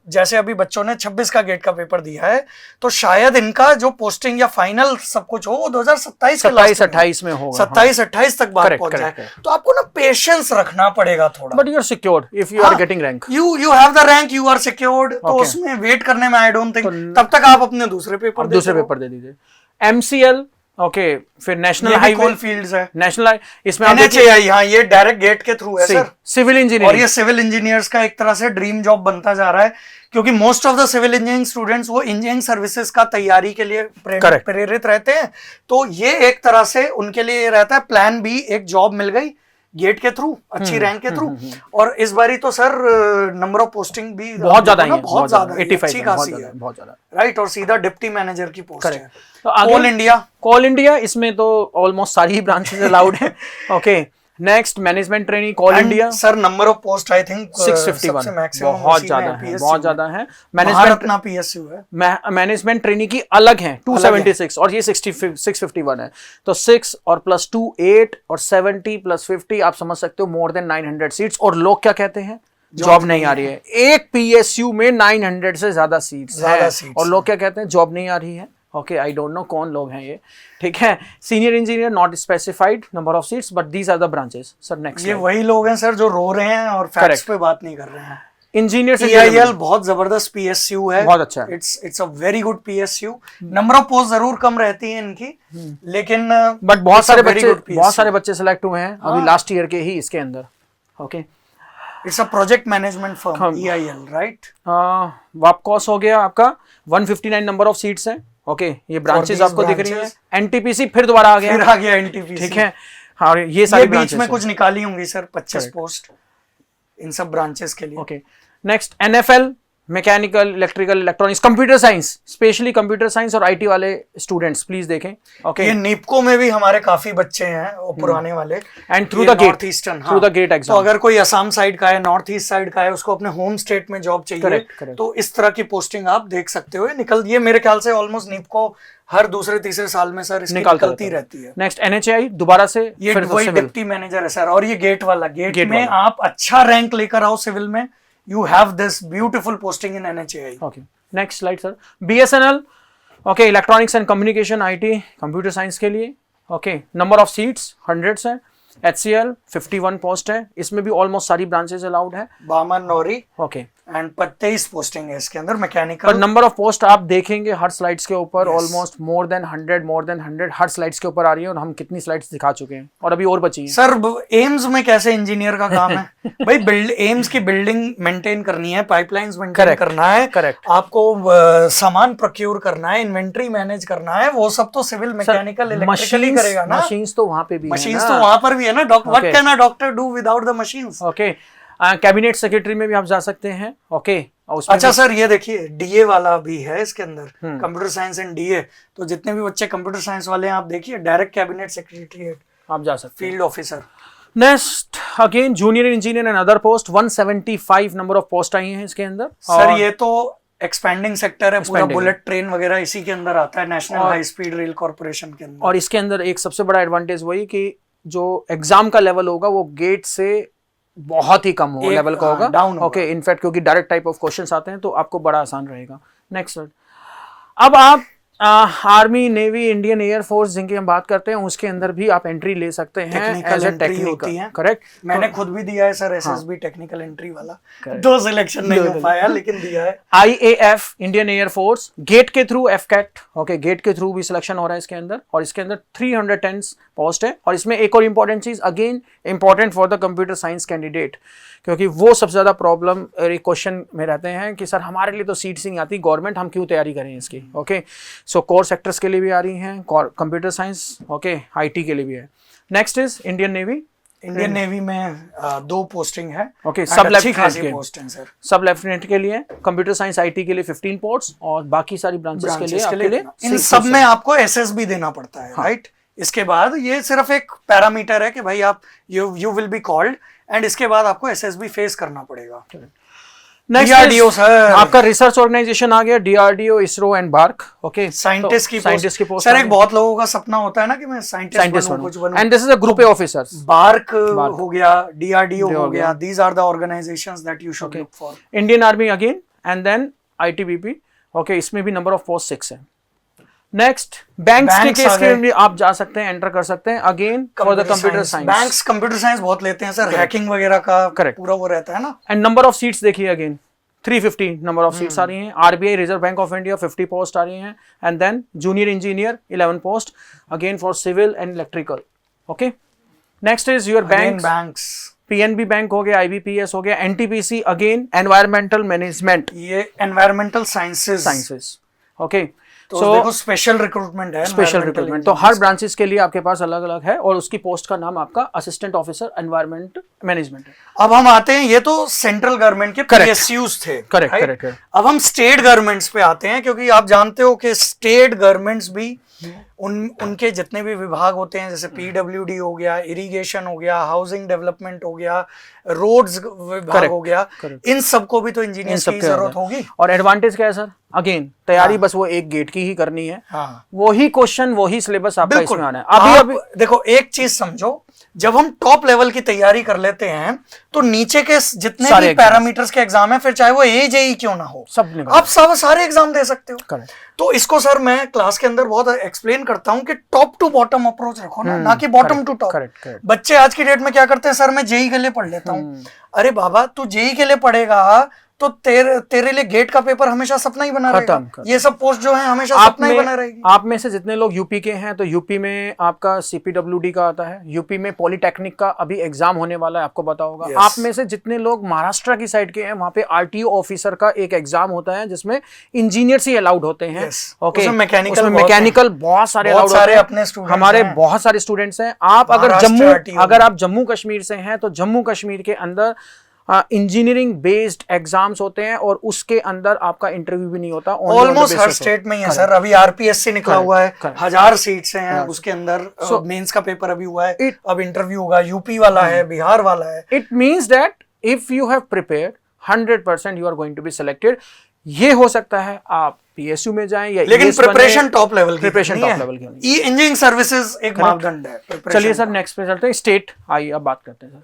जैसे अभी बच्चों ने 26 का गेट का पेपर दिया है, तो शायद इनका जो पोस्टिंग या फाइनल सब कुछ हो वो 2027 27-28 में होगा, 27-28 तक बात पहुंच जाए। तो आपको ना पेशेंस रखना पड़ेगा थोड़ा। But you are secured if you are getting rank, you have the rank, you are secured. तो उसमें वेट करने में आई डोंट थिंक, तब तक आप अपने दूसरे पेपर दे दीजिए। MCL, ओके, फिर नेशनल हाईवे फील्ड्स है, नेशनल, इसमें NHAI, हाँ ये डायरेक्ट गेट के थ्रू है सर, सिविल इंजीनियरिंग। और ये सिविल इंजीनियर्स का एक तरह से ड्रीम जॉब बनता जा रहा है, क्योंकि most of the civil engineering students वो इंजीनियरिंग सर्विसेज का तैयारी के लिए प्रेरित रहते हैं। तो ये एक तरह से उनके लिए रहता है प्लान बी, एक जॉब मिल गई गेट के थ्रू, अच्छी रैंक के थ्रू। और इस बारी तो सर नंबर ऑफ पोस्टिंग भी बहुत ज्यादा है, बहुत ज्यादा, 85 अच्छी खासी है, बहुत ज्यादा, राइट। और सीधा डिप्टी मैनेजर की पोस्ट है। तो कोल इंडिया, इसमें तो ऑलमोस्ट सारी ब्रांचेस अलाउड है। Okay, next management training call India sir number of post I think 651 बहुत ज्यादा है, बहुत ज्यादा है। मैनेजमेंट पीएसयू है, मैनेजमेंट ट्रेनिंग की अलग है 276 और ये 651 है। तो 6 और प्लस 2 8 और 70 प्लस 50 आप समझ सकते हो मोर देन 900 सीट्स। और लोग क्या कहते हैं, जॉब नहीं आ रही है। एक पीएसयू में 900 से ज्यादा सीट्स हैं और लोग क्या कहते हैं, जॉब नहीं आ रही है। ओके, आई डोंट नो कौन लोग हैं ये, ठीक है। Senior engineer not specified number of seats but these are the branches. Sir next, ये वही लोग हैं सर जो रो रहे हैं और फैक्ट्स पे बात नहीं कर रहे हैं। इंजीनियर EIL बहुत जबरदस्त पीएसयू है, बहुत अच्छा है। It's a very good PSU. Number of post जरूर कम रहती है इनकी, लेकिन बट बहुत सारे बच्चे सेलेक्ट हुए हैं अभी लास्ट ईयर के ही इसके अंदर। Okay, it's a project management firm EIL, right. वापकॉस हो गया आपका 159 नंबर ऑफ सीट्स हैं। ओके, ये ब्रांचेस आपको दिख रही हैं। एनटीपीसी फिर दोबारा आ गया एनटीपीसी, ठीक है। हाँ, ये सारी बीच में कुछ निकाली होंगी सर 25 पोस्ट इन सब ब्रांचेस के लिए। Okay, next NFL mechanical, electrical, electronics, computer science, specially computer science और IT वाले स्टूडेंट्स प्लीज देखें। ओके, ये नीपको में भी हमारे काफी बच्चे हैं और पुराने वाले, and through the GATE eastern, through the GATE exam. तो अगर कोई असम साइड का है, नॉर्थ ईस्ट साइड का है, उसको अपने होम स्टेट में जॉब चाहिए, correct. तो इस तरह की पोस्टिंग आप देख सकते हो। ये मेरे ख्याल से ऑलमोस्ट नीपको हर दूसरे तीसरे साल में सर इसकी निकलती रहती है। नेक्स्ट NHAI दोबारा से, ये वही डिप्टी मैनेजर है सर, और ये गेट वाला, गेट में आप अच्छा रैंक लेकर आओ सिविल में, you have this beautiful posting in NHAI. Okay, next slide sir. BSNL, okay, electronics and communication IT, computer science के लिए। okay, number of seats 100 है। HCL 51 पोस्ट है, इसमें भी ऑलमोस्ट सारी ब्रांचेस अलाउड है। बामन नौरी, ओके, एंड 23 पोस्टिंग है इसके अंदर मैकेनिकल। पर नंबर ऑफ पोस्ट आप देखेंगे हर स्लाइड्स के ऊपर ऑलमोस्ट मोर देन 100 हर स्लाइड्स के ऊपर आ रही है, और हम कितनी स्लाइड्स दिखा चुके हैं और अभी और बची हैं। सर एम्स में कैसे इंजीनियर का काम है भाई, एम्स की बिल्डिंग मेंटेन करनी है, पाइपलाइंस मेंटेन करना है, करेक्ट, आपको सामान प्रोक्योर करना है, इन्वेंट्री मैनेज करना है, वो सब तो सिविल मैकेनिकल इलेक्ट्रिकल ही करेगा ना। मशीन्स तो वहां पे भी मशीन्स तो वहां पर भी है ना। What can a doctor do without the machines? Okay, cabinet secretary में भी आप जा सकते हैं। ओके, अच्छा सर, ये देखिए DA वाला भी है इसके अंदर, कंप्यूटर साइंस एंड DA। तो जितने भी बच्चे कंप्यूटर साइंस वाले हैं आप देखिए, डायरेक्ट कैबिनेट सेक्रेटरी आप जा सकते हैं, field officer. Next again junior engineer and other post 175 number of post आई हैं इसके अंदर। सर ये तो एक्सपेंडिंग सेक्टर है, पूरा बुलेट ट्रेन वगैरह इसी के अंदर आता है, national high speed rail corporation के अंदर। और इसके अंदर एक सबसे बड़ा एडवांटेज वही कि जो एग्जाम का लेवल होगा वो गेट से बहुत ही कम हो लेवल का होगा, डाउन। ओके, इनफैक्ट क्योंकि डायरेक्ट टाइप ऑफ क्वेश्चंस आते हैं तो आपको बड़ा आसान रहेगा। नेक्स्ट सर, अब आप army, navy, Indian air force जिनकी हम बात करते हैं उसके अंदर भी आप एंट्री ले सकते हैं एज ए टेक्निकल, करेक्ट। मैंने खुद भी दिया है सर SSB टेक्निकल एंट्री वाला, 2 सिलेक्शन नहीं हो पाया लेकिन दिया है। IAF Indian air force GATE के थ्रू, FCAT, ओके, गेट के थ्रू भी सिलेक्शन हो रहा है इसके अंदर, और इसके अंदर 310 पोस्ट है। और इसमें एक और इंपॉर्टेंट चीज, again important for the computer science candidate, क्योंकि वो सबसे ज्यादा प्रॉब्लम क्वेश्चन में रहते हैं कि सर हमारे लिए तो सीट्स ही नहीं आती गवर्नमेंट, हम क्यों तैयारी करें इसकी। ओके, सो कोर सेक्टर्स के लिए भी आ रही हैं, कंप्यूटर साइंस, ओके, IT के लिए भी है। Next is Indian navy. Indian navy में 2 पोस्टिंग है, ओके, सब लेफ्टिनेंट के लिए, कंप्यूटर साइंस IT के लिए 15 पोस्ट, और बाकी सारी ब्रांचेस के लिए इन सब में आपको SSB देना पड़ता है, राइट। इसके बाद ये सिर्फ एक पैरामीटर है कि भाई आप you will be called, and इसके बाद आपको SSB फेस करना पड़ेगा। DRDO सर, आपका रिसर्च ऑर्गेनाइजेशन आ गया, DRDO, ISRO and BARC. Okay, scientist की पोस्ट। सर एक बहुत लोगों का सपना होता है ना कि मैं साइंटिस्ट बनूं, कुछ बनूं, and this is a group of officers. BARC हो गया, DRDO हो गया, these are the organisations that you should look for. Indian Army again, and then ITBP। Okay, इसमें भी नंबर ऑफ पोस्ट 6 है। नेक्स्ट बैंक्स के केस के लिए आप जा सकते हैं, एंटर कर सकते हैं, again for the computer science. Banks computer science बहुत लेते हैं सर, हैकिंग वगैरह का पूरा वो रहता है ना। एंड नंबर ऑफ सीट्स देखिए, अगेन 350 नंबर ऑफ सीट्स आ रही हैं। RBI reserve bank of India 50 post आ रही हैं, and then junior engineer 11 post, again for civil and electrical. Okay, next is your banks. PNB bank हो गया, IBPS हो गया, NTPC अगेन एनवायरमेंटल मैनेजमेंट, ये एनवायरमेंटल साइंसेस। ओके, तो देखो स्पेशल रिक्रूटमेंट है, स्पेशल रिक्रूटमेंट। तो हर ब्रांचेस के लिए आपके पास अलग अलग है और उसकी पोस्ट का नाम आपका असिस्टेंट ऑफिसर एनवायरमेंट मैनेजमेंट है। अब हम आते हैं, ये तो सेंट्रल गवर्नमेंट के PSUs थे। करेक्ट। अब हम स्टेट गवर्नमेंट्स पे आते हैं, क्योंकि आप जानते हो कि स्टेट गवर्नमेंट्स भी उनके जितने भी विभाग होते हैं, जैसे PWD हो गया, इरिगेशन हो गया, हाउसिंग डेवलपमेंट हो गया, रोड्स विभाग हो गया, इन सबको भी तो इंजीनियर्स की जरूरत होगी। और एडवांटेज क्या है सर? अगेन तैयारी बस वो एक गेट की ही करनी है। हाँ, वही क्वेश्चन वही सिलेबस आपका इसमें आना है। अभी देखो एक चीज समझो, जब हम टॉप लेवल की तैयारी कर लेते हैं तो नीचे के जितने भी पैरामीटर्स के एग्जाम है, फिर चाहे वो AJE क्यों ना हो, आप सारे एग्जाम दे सकते हो। तो इसको सर मैं क्लास के अंदर बहुत एक्सप्लेन करता हूं कि टॉप टू बॉटम अप्रोच रखो ना कि बॉटम टू टॉप। बच्चे आज की डेट में क्या करते हैं, सर मैं JEE के लिए पढ़ लेता हूँ। अरे बाबा, तू JEE के लिए पढ़ेगा तो तेरे लिए गेट का पेपर हमेशा सपना ही बना रहेगा। ये सब पोस्ट जो है हमेशा सपना ही बना रहेगी। आप में से जितने लोग यूपी के हैं, तो यूपी में आपका CPWD का आता है, यूपी में पॉलिटेक्निक का अभी एग्जाम होने वाला है, आपको पता होगा। आप में से जितने लोग महाराष्ट्र की साइड के हैं, वहां पे RTO ऑफिसर का एक एग्जाम होता है जिसमें इंजीनियर्स ही अलाउड होते हैं। ओके, मैकेनिकल बहुत सारे अलाउड होते हैं। हमारे बहुत सारे स्टूडेंट्स हैं। आप अगर आप जम्मू कश्मीर से हैं तो जम्मू कश्मीर के अंदर इंजीनियरिंग बेस्ड एग्जाम्स होते हैं और उसके अंदर आपका इंटरव्यू भी नहीं होता। ऑलमोस्ट हर स्टेट में ही है सर। अभी RPSC निकला हुआ है, 1000 सीट्स हैं उसके अंदर। मेंस का पेपर अभी हुआ है, अब इंटरव्यू होगा। यूपी वाला है, बिहार वाला है। It means that if you have prepared 100% you are going to be selected. ये हो सकता है आप PSU में जाएं या लेकिन प्रिपरेशन टॉप लेवल की, प्रिपरेशन टॉप लेवल की। इंजीनियरिंग सर्विसेज एक मापदंड है। चलिए सर नेक्स्ट पे चलते हैं। स्टेट आइए अब बात करते हैं सर।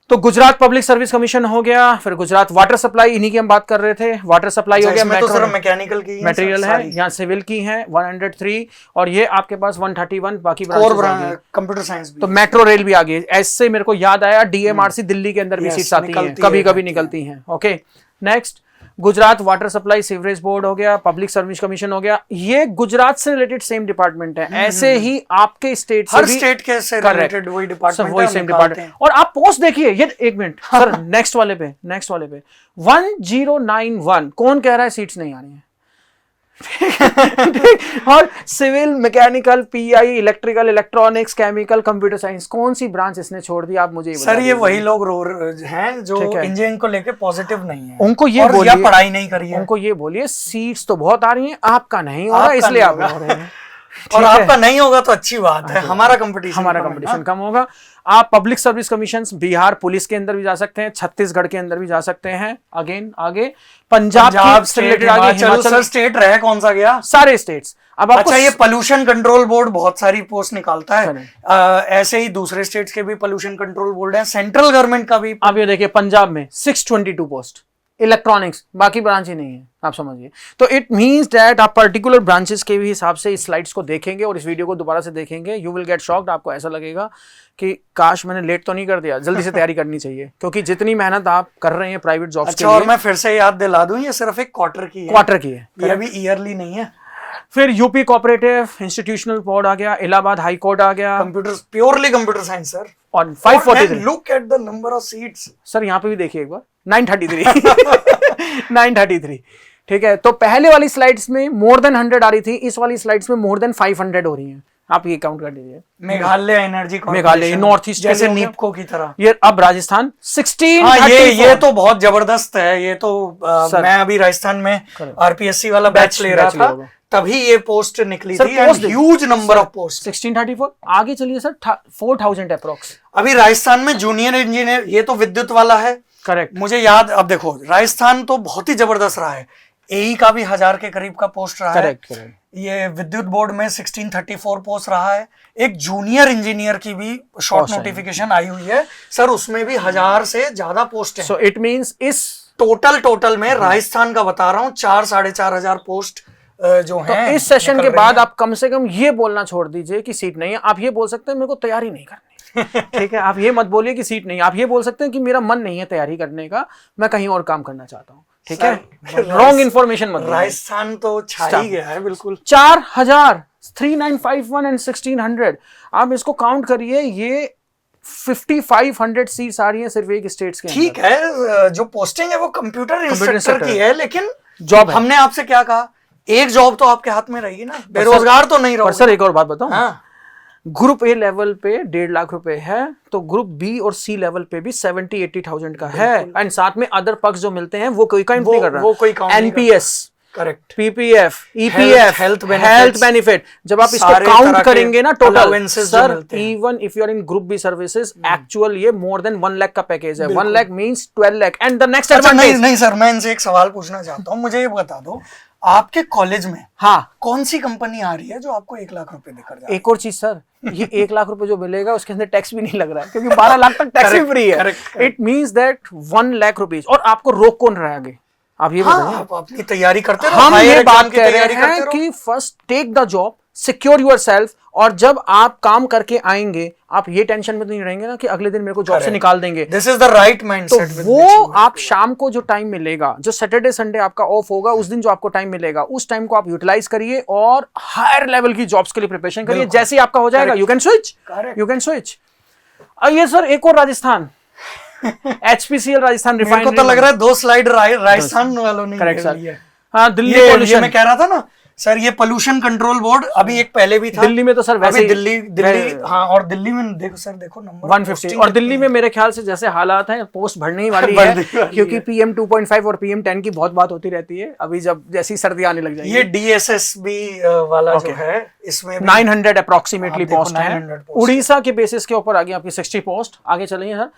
तो गुजरात पब्लिक सर्विस कमीशन हो गया, फिर गुजरात वाटर सप्लाई, इन्हीं की हम बात कर रहे थे। वाटर सप्लाई हो गया, मैकेनिकल की मटेरियल है, यहाँ सिविल की है 103 और ये आपके पास 131 बाकी कंप्यूटर साइंस। तो मेट्रो रेल भी आ गई। ऐसे मेरे को याद आया DMRC दिल्ली के अंदर भी सीट्स आती हैं, कभी कभी निकलती हैं। Okay, next Gujarat water supply sewerage board हो गया, पब्लिक सर्विस कमीशन हो गया। ये गुजरात से रिलेटेड सेम डिपार्टमेंट है। ऐसे ही आपके स्टेट से हर स्टेट के से रिलेटेड वही डिपार्टमेंट, वही सेम डिपार्टमेंट। और आप पोस्ट देखिए, ये एक मिनट सर, नेक्स्ट वाले पे 1091 कौन कह रहा है सीट्स नहीं आ रही है? और civil, mechanical, PI, electrical, electronics, chemical, computer science, कौन सी ब्रांच इसने छोड़ दी? आप मुझे सर ये वही लोग हैं जो इंजीनियरिंग को लेके पॉजिटिव नहीं है। उनको ये बोलिए, पढ़ाई नहीं करी है, उनको ये बोलिए सीट्स तो बहुत आ रही हैं, आपका नहीं हो रहा, इसलिए आप हो रहे हैं। और आपका नहीं होगा तो अच्छी बात है, हमारा कंपटीशन कम होगा। आप public service commission Bihar police के अंदर भी जा सकते हैं, छत्तीसगढ़ के अंदर भी जा सकते हैं। अगेन आगे पंजाब से रिलेटेड आगे हिमाचल स्टेट रहे, कौन सा गया? सारे स्टेट्स। अब अच्छा, ये पोल्यूशन कंट्रोल बोर्ड बहुत सारी पोस्ट निकालता है। ऐसे ही दूसरे स्टेट्स के भी पोल्यूशन कंट्रोल बोर्ड है, सेंट्रल गवर्नमेंट का भी। आप ये देखिए पंजाब में 622 पोस्ट इलेक्ट्रॉनिक्स, बाकी ब्रांच ही नहीं है, आप समझिए। तो इट मींस दैट आप पर्टिकुलर ब्रांचेस के भी हिसाब से इस स्लाइड्स को देखेंगे और इस वीडियो को दोबारा से देखेंगे, यू विल गेट शॉक्ड। आपको ऐसा लगेगा कि काश मैंने लेट तो नहीं कर दिया, जल्दी से तैयारी करनी चाहिए, क्योंकि जितनी मेहनत आप कर रहे हैं प्राइवेट जॉब्स के लिए। और मैं फिर से याद दिला दूं, ये सिर्फ एक क्वार्टर की है, ये अभी ईयरली नहीं है। फिर यूपी कोऑपरेटिव इंस्टीट्यूशनल बोर्ड आ गया, इलाहाबाद हाई कोर्ट आ गया, computer, purely computer science sir. और 543 look at the number of seats sir, यहाँ पे भी देखिए एक बार 933 ठीक है। तो पहले वाली स्लाइड्स में मोर देन 100 आ रही थी, इस वाली स्लाइड्स में मोर देन 500 हो रही हैं। आप ये काउंट कर लीजिए। Meghalaya energy, Meghalaya north east जैसे नीपको की तरह। ये अब राजस्थान 16। हाँ, ये तो बहुत जबरदस्त है। ये तो मैं अभी राजस्थान में RPSC वाला बैच ले रहा था, तभी ये पोस्ट निकली थी। Huge number of post, 1634। आगे चलिए सर, 4000 अप्रोक्स। अभी राजस्थान में जूनियर इंजीनियर, ये तो विद्युत वाला है। करेक्ट, मुझे याद, अब देखो राजस्थान तो बहुत ही जबरदस्त रहा है। AE का भी 1000 के करीब का पोस्ट रहा है। ये विद्युत बोर्ड में 1634 पोस्ट रहा है। एक जूनियर इंजीनियर की भी शॉर्ट नोटिफिकेशन आई हुई है सर, उसमें भी 1000 से ज्यादा पोस्ट है। सो इट मींस इस टोटल में राजस्थान का बता रहा हूँ 4-4.5 पोस्ट जो तो हैं। इस सेशन के बाद आप कम से कम ये बोलना छोड़ दीजिए कि सीट नहीं है। आप ये बोल सकते हैं मेरे को तैयारी नहीं करनी ठीक है, आप ये मत बोलिए कि सीट नहीं। आप ये बोल सकते हैं कि मेरा मन नहीं है तैयारी करने का, मैं कहीं और काम करना चाहता हूँ। ठीक है, रॉन्ग इन्फॉर्मेशन मत। राजस्थान तो छा ही गया है बिल्कुल। 4000, 3951 एंड 1600, आप इसको काउंट करिए, ये 5500 सीट्स आ रही हैं सिर्फ एक स्टेट्स के। ठीक है, जो पोस्टिंग है वो कंप्यूटर इंस्ट्रक्टर की है, लेकिन जॉब हमने आपसे क्या कहा, एक जॉब तो आपके हाथ में रहेगी ना, बेरोजगार तो नहीं रहोगे। सर एक और बात बताऊं, हाँ, ग्रुप ए लेवल पे 1.5 लाख रुपए है, तो ग्रुप बी और सी लेवल पे भी 70-80,000 का है, एंड साथ में अदर पक्ष जो मिलते हैं वो कोई काउंट नहीं कर रहा, वो कोई काउंट नहीं NPS, correct, PPF, EPF, health benefit, जब आप इसको काउंट करेंगे ना total, sir even if you are in group B services, actual ये मोर देन 1 लाख का पैकेज है। 1 lakh means 12 lakh. And the next advantage, नहीं सर, मैं इनसे एक सवाल पूछना चाहता हूँ, मुझे ये बता दो, आपके कॉलेज में हाँ कौन सी कंपनी आ रही है जो आपको 1 लाख रुपए देकर जाए? एक और चीज सर, ये 1 लाख रुपए जो मिलेगा उसके अंदर टैक्स भी नहीं लग रहा है, क्योंकि 12 लाख तक टैक्स भी फ्री है। It means that 1 lakh rupees, और आपको रोक कौन रहा है आगे? आप ये बताइए। आप अपनी तैयारी करते रहो, हम ये बात कह रहे हैं कि first take the job, secure yourself, और जब आप काम करके आएंगे आप ये टेंशन में नहीं रहेंगे ना कि अगले दिन मेरे को जॉब से निकाल देंगे। This is the right mindset. तो वो आप शाम को जो टाइम मिलेगा, जो सैटरडे संडे आपका ऑफ होगा, उस दिन जो आपको टाइम मिलेगा, उस टाइम को आप यूटिलाइज करिए और हायर लेवल की जॉब्स के लिए प्रिपरेशन करिए। जैसे ही आपका हो जाएगा you can switch, you can switch. ये सर एक और राजस्थान HPCL राजस्थान रिफाइनरी, मेरे को तो लग रहा है 2 स्लाइड राजस्थान वालों ने करेक्ट सर। है। हाँ, दिल्ली ये पोल्यूशन मैं कह रहा था ना सर, ये पोल्यूशन कंट्रोल बोर्ड अभी एक पहले भी था दिल्ली में, तो सर वैसे दिल्ली हाँ, और दिल्ली में देखो सर, देखो नंबर 150, और दिल्ली में मेरे ख्याल से जैसे हालात हैं पोस्ट बढ़ने ही वाली है, क्योंकि PM 2.5 और PM 10 की बहुत बात होती रहती है। अभी जब जैसी सर्दी आने लग जाएगी, ये DSSB वाला जो है, इसमें 900 अप्रोक्सीमेटली पोस्ट है। उड़ीसा के बेसिस के ऊपर आगे आपकी 60 पोस्ट। आगे चलेंगे सर,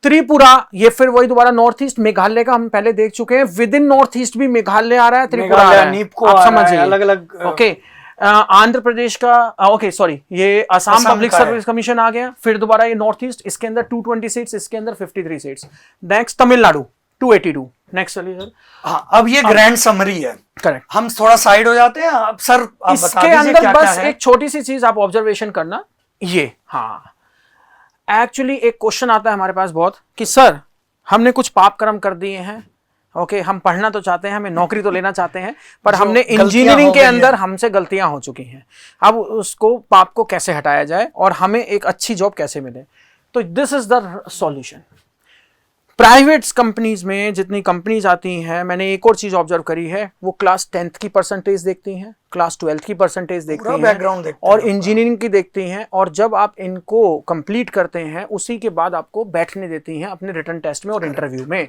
त्रिपुरा, ये फिर वही दोबारा नॉर्थ ईस्ट। मेघालय का हम पहले देख चुके हैं, विद इन नॉर्थ ईस्ट भी मेघालय आ रहा है, त्रिपुरा आ रहा है, आप समझिए अलग अलग। ओके, आंध्र प्रदेश का, ओके सॉरी, ये असम पब्लिक सर्विस कमीशन आ गया। फिर दोबारा ये नॉर्थ ईस्ट, इसके अंदर 220 सीट्स, इसके अंदर 53 सीट्स। नेक्स्ट तमिलनाडु 282। नेक्स्ट चलिए सर। हाँ, अब ये ग्रैंड समरी है, करेक्ट। हम थोड़ा साइड हो जाते हैं। अब सर आप इसके अंदर बस एक छोटी सी चीज आप ऑब्जर्वेशन करना, ये हाँ, एक्चुअली एक क्वेश्चन आता है हमारे पास बहुत कि सर हमने कुछ पाप कर्म कर दिए हैं, ओके, हम पढ़ना तो चाहते हैं, हमें नौकरी तो लेना चाहते हैं, पर हमने इंजीनियरिंग के अंदर हमसे गलतियां हो चुकी हैं, अब उसको पाप को कैसे हटाया जाए और हमें एक अच्छी जॉब कैसे मिले? तो this is the solution. Private companies में जितनी कंपनीज आती हैं, मैंने एक और चीज ऑब्जर्व करी है, वो क्लास 10th की परसेंटेज देखती हैं, क्लास 12th की परसेंटेज देखती हैं, बैकग्राउंड और इंजीनियरिंग की देखती हैं, और जब आप इनको कंप्लीट करते हैं उसी के बाद आपको बैठने देती हैं अपने रिटन टेस्ट में और इंटरव्यू में।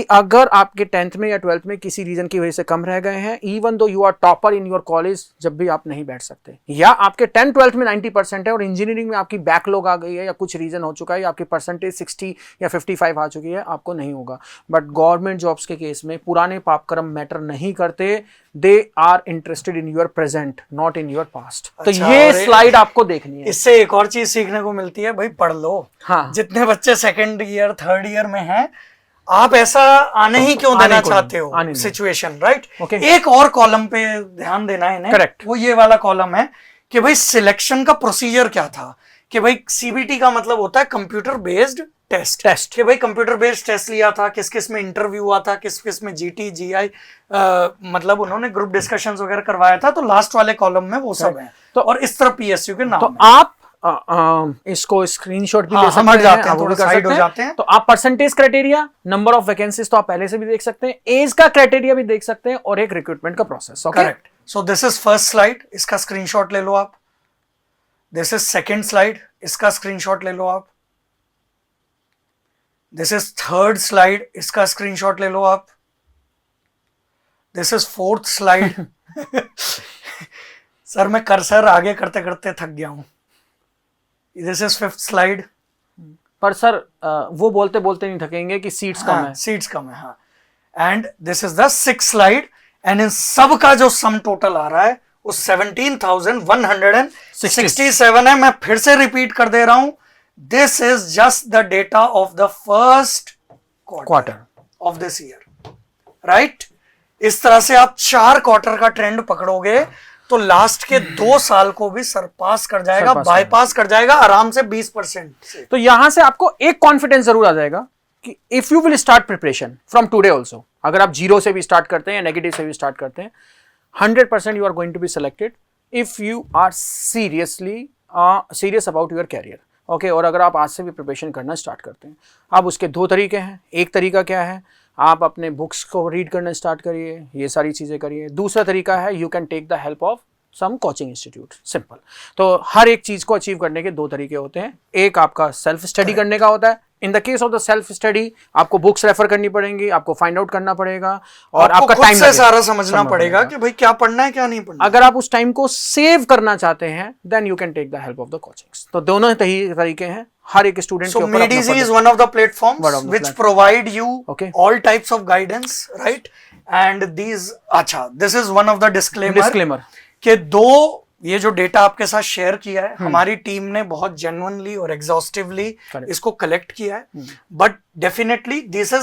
अगर आपके 10th में या 12th में किसी रीजन की वजह से कम रह गए हैं, even though you are topper in your college, जब भी आप नहीं बैठ सकते, या आपके 10th-12th में 90% है और इंजीनियरिंग में आपकी बैकलॉग आ गई है या कुछ रीजन हो चुका है या आपकी परसेंटेज 60 या 55 आ चुकी है, आपको नहीं होगा। बट गवर्नमेंट जॉब्स के केस में पुराने पापकर्म मैटर नहीं करते, they are interested in your present, not in your past. तो ये स्लाइड आपको देखनी है। इससे एक और चीज सीखने को मिलती है, भाई पढ़ लो। हाँ, जितने बच्चे 2nd ईयर 3rd ईयर में हैं, आप ऐसा आने ही क्यों देना चाहते हो सिचुएशन, राइट? एक और कॉलम पे ध्यान देना है इन्हें, करेक्ट, वो ये वाला कॉलम है कि भाई सिलेक्शन का प्रोसीजर क्या था, कि भाई CBT का मतलब होता है कंप्यूटर बेस्ड टेस्ट, कि भाई कंप्यूटर बेस्ड टेस्ट लिया था, किस किस में इंटरव्यू हुआ था, किस किस में GT GI, मतलब उन्होंने ग्रुप डिस्कशंस वगैरह करवाया था। तो लास्ट वाले कॉलम में वो सब है, तो और इस तरह PSU के नाम तो आप इसको स्क्रीनशॉट भी ले सकते हैं, थोड़ा साइड हो जाते हैं। तो आप percentage criteria, number of vacancies तो आप पहले से भी देख सकते हैं, एज का क्राइटेरिया भी देख सकते हैं, और एक रिक्रूटमेंट का process. Correct. So this is first slide, इसका स्क्रीनशॉट ले लो आप। दिस इज सेकंड स्लाइड, इसका स्क्रीनशॉट ले लो आप। दिस इज थर्ड स्लाइड, इसका स्क्रीनशॉट ले लो आप। This is fourth slide. Sir मैं कर्सर आगे करते करते थक गया हूं। This is 5th slide. पर सर वो बोलते बोलते नहीं थकेंगे कि सीट्स कम है, सीट्स कम है, हाँ। And this is the 6th slide, and in सब का जो सम टोटल आ रहा है वो 17,167 है। मैं फिर से रिपीट कर दे रहा हूं, this is just the data of the first quarter of this year, right? इस तरह से आप 4 क्वार्टर का ट्रेंड पकड़ोगे तो लास्ट के 2 साल को भी सरपास कर जाएगा, बाईपास कर जाएगा आराम से 20% से। तो यहां से आपको एक कॉन्फिडेंस जरूर आ जाएगा कि if you will start preparation from today also, अगर आप 0 से भी स्टार्ट करते हैं या नेगेटिव से भी स्टार्ट करते हैं, 100% you are going to be selected if you are serious about your career. Okay, और अगर आप आज से भी प्रिपरेशन करना स्टार्ट करते हैं, अब उसके 2 तरीके हैं। एक तरीका क्या है, आप अपने बुक्स को रीड करना स्टार्ट करिए, ये सारी चीज़ें करिए। दूसरा तरीका है you can take the help of some coaching institute, simple. तो हर एक चीज़ को अचीव करने के दो तरीके होते हैं, एक आपका सेल्फ स्टडी करने का होता है। इन the case of the self study आपको बुक्स रेफर करनी पड़ेंगी, आपको फाइंड आउट करना पड़ेगा और आपका टाइम से सारा समझना पड़ेगा कि भाई क्या पढ़ना है क्या नहीं पढ़ना। अगर आप उस टाइम को सेव करना चाहते हैं then you can take the help of the coachings. तो दोनों तरीके हैं हर एक स्टूडेंट के ऊपर। Medici is one of the platforms which provide you all types of guidance, right? And these, अच्छा, this is one of the disclaimer कि दो ये जो डेटा आपके साथ शेयर किया है हमारी टीम ने बहुत जेन्युइनली और एग्जॉस्टिवली इसको कलेक्ट किया है, but definitely these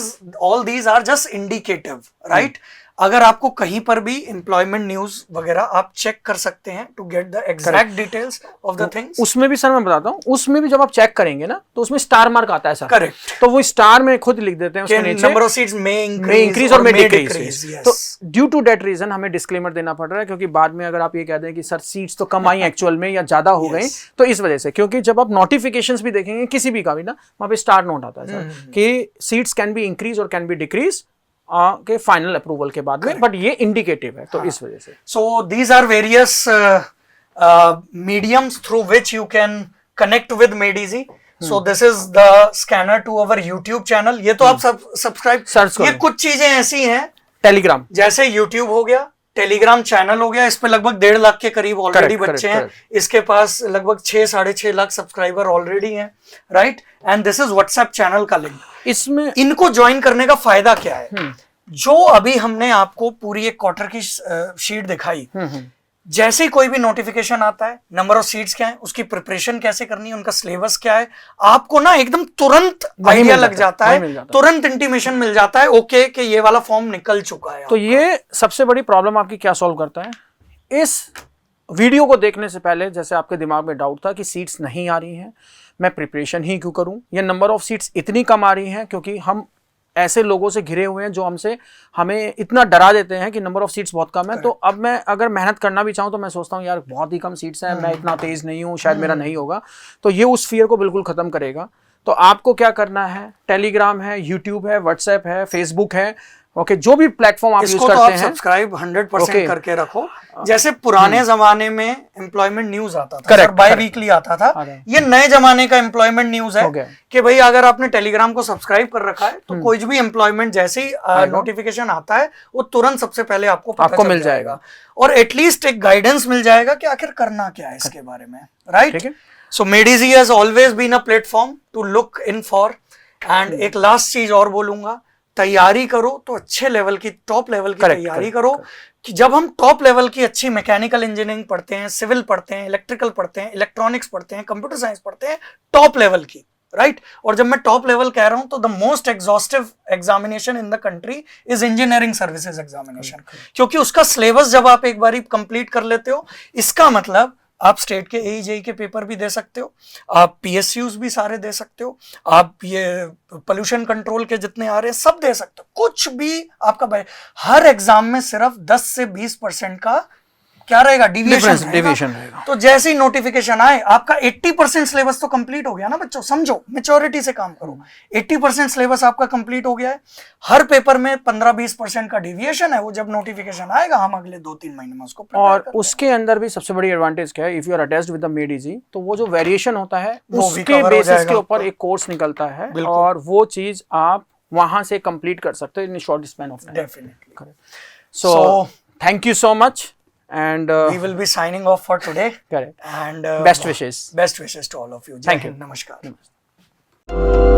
are just indicative, right? अगर आपको कहीं पर भी एम्प्लॉयमेंट न्यूज वगैरह आप चेक कर सकते हैं to get the exact details of the things. उसमें भी सर मैं बताता हूँ, उसमें भी जब आप चेक करेंगे ना तो उसमें स्टार मार्क आता है सर। करेक्ट। तो वो स्टार में खुद लिख देते हैं उसके नीचे नंबर ऑफ सीट्स में इंक्रीज और में डिक्रीज। तो ड्यू टू दैट रीजन हमें डिस्क्लेमर देना पड़ रहा है, क्योंकि बाद में अगर आप ये कह दें कि सर सीट्स तो कम आई एक्चुअल में या ज्यादा हो गई, तो इस वजह से, क्योंकि जब आप नोटिफिकेशंस भी देखेंगे किसी भी का भी ना, वहाँ पे स्टार नोट आता है सर कि सीट्स कैन बी इंक्रीज और कैन बी डिक्रीज के फाइनल अप्रूवल के बाद में, बट ये इंडिकेटिव है। तो इस वजह से so these are various mediums through which you can connect with Medici। So this is the scanner to our YouTube channel. ये तो आप सब्सक्राइब सर्च, ये कुछ चीजें ऐसी हैं, टेलीग्राम जैसे यूट्यूब हो गया, टेलीग्राम चैनल हो गया, इस पे लगभग 1.5 लाख के करीब ऑलरेडी बच्चे हैं, इसके पास लगभग 6-6.5 लाख सब्सक्राइबर ऑलरेडी हैं, right? And this is WhatsApp channel का लिंक। इसमें इनको ज्वाइन करने का फायदा क्या है? जो अभी हमने आपको पूरी एक क्वार्टर की शीट दिखाई, जैसे ही कोई भी नोटिफिकेशन आता है, नंबर ऑफ सीट्स क्या है, उसकी प्रिपरेशन कैसे करनी है, उनका सिलेबस क्या है, आपको ना एकदम तुरंत आइडिया लग जाता है, तुरंत इंटीमेशन मिल जाता है ओके कि ये वाला फॉर्म निकल चुका है। तो ये सबसे बड़ी प्रॉब्लम आपकी क्या सॉल्व करता है? इस वीडियो को देखने से पहले जैसे आपके दिमाग में डाउट था कि सीट्स नहीं आ रही हैं, मैं प्रिपरेशन ही क्यों करूं, या नंबर ऑफ सीट्स इतनी कम आ रही हैं क्योंकि हम ऐसे लोगों से घिरे हुए हैं जो हमें इतना डरा देते हैं कि नंबर ऑफ सीट्स बहुत कम है। तो अब मैं अगर मेहनत करना भी चाहूँ तो मैं सोचता हूँ यार बहुत ही कम सीट्स हैं, मैं इतना तेज नहीं हूँ, शायद मेरा नहीं होगा। तो ये उस फियर को बिल्कुल खत्म करेगा। तो आपको क्या करना है, टेलीग्राम है, यूट्यूब है, व्हाट्सएप है, फेसबुक है, ओके, जो भी प्लेटफॉर्म आप यूज करते हैं, सब्सक्राइब 100% करके रखो। जैसे पुराने जमाने में एम्प्लॉयमेंट न्यूज आता था, करेक्ट, बाय वीकली आता था, ये नए जमाने का एम्प्लॉयमेंट न्यूज है कि भाई अगर आपने टेलीग्राम को सब्सक्राइब कर रखा है तो कोई भी एम्प्लॉयमेंट जैसे ही नोटिफिकेशन आता है वो तुरंत सबसे पहले आपको मिल जाएगा और एटलीस्ट एक गाइडेंस मिल जाएगा कि आखिर करना क्या है इसके बारे में, right? So Medici has always been a platform to look in for. And एक लास्ट चीज और बोलूंगा, तैयारी करो तो अच्छे लेवल की, टॉप लेवल की तैयारी करो कि जब हम टॉप लेवल की अच्छी मैकेनिकल इंजीनियरिंग पढ़ते हैं, सिविल पढ़ते हैं, इलेक्ट्रिकल पढ़ते हैं, इलेक्ट्रॉनिक्स पढ़ते हैं, कंप्यूटर साइंस पढ़ते हैं, टॉप लेवल की, राइट? और जब मैं टॉप लेवल कह रहा हूं तो the most exhaustive examination in the country is engineering services examination, क्योंकि उसका सिलेबस जब आप एक बार कंप्लीट कर लेते हो, इसका मतलब आप स्टेट के AE के पेपर भी दे सकते हो, आप PSUs भी सारे दे सकते हो, आप ये पोल्यूशन कंट्रोल के जितने आ रहे हैं सब दे सकते हो, कुछ भी आपका हर एग्जाम में सिर्फ 10 से 20% का क्या रहेगा, डिविएशन रहेगा। तो जैसे ही नोटिफिकेशन आए आपका 80% सिलेबस तो कंप्लीट हो गया ना बच्चों, समझो, मैच्योरिटी से काम करो। 80% सिलेबस आपका कंप्लीट हो गया है, हर पेपर में 15-20% का डिविएशन है, वो जब नोटिफिकेशन आएगा हम अगले 2-3 महीने में उसको और उसके अंदर भी सबसे बड़ी एडवांटेज क्या है, if you are attached with the Medici, तो वो जो वेरिएशन होता है उसके बेसिस के ऊपर एक कोर्स निकलता है और वो चीज आप वहां से कंप्लीट कर सकते हो in short span of time. Definitely. So thank you so much. And we will be signing off for today. Correct. And best wishes. Best wishes to all of you. Thank you. Namaskar.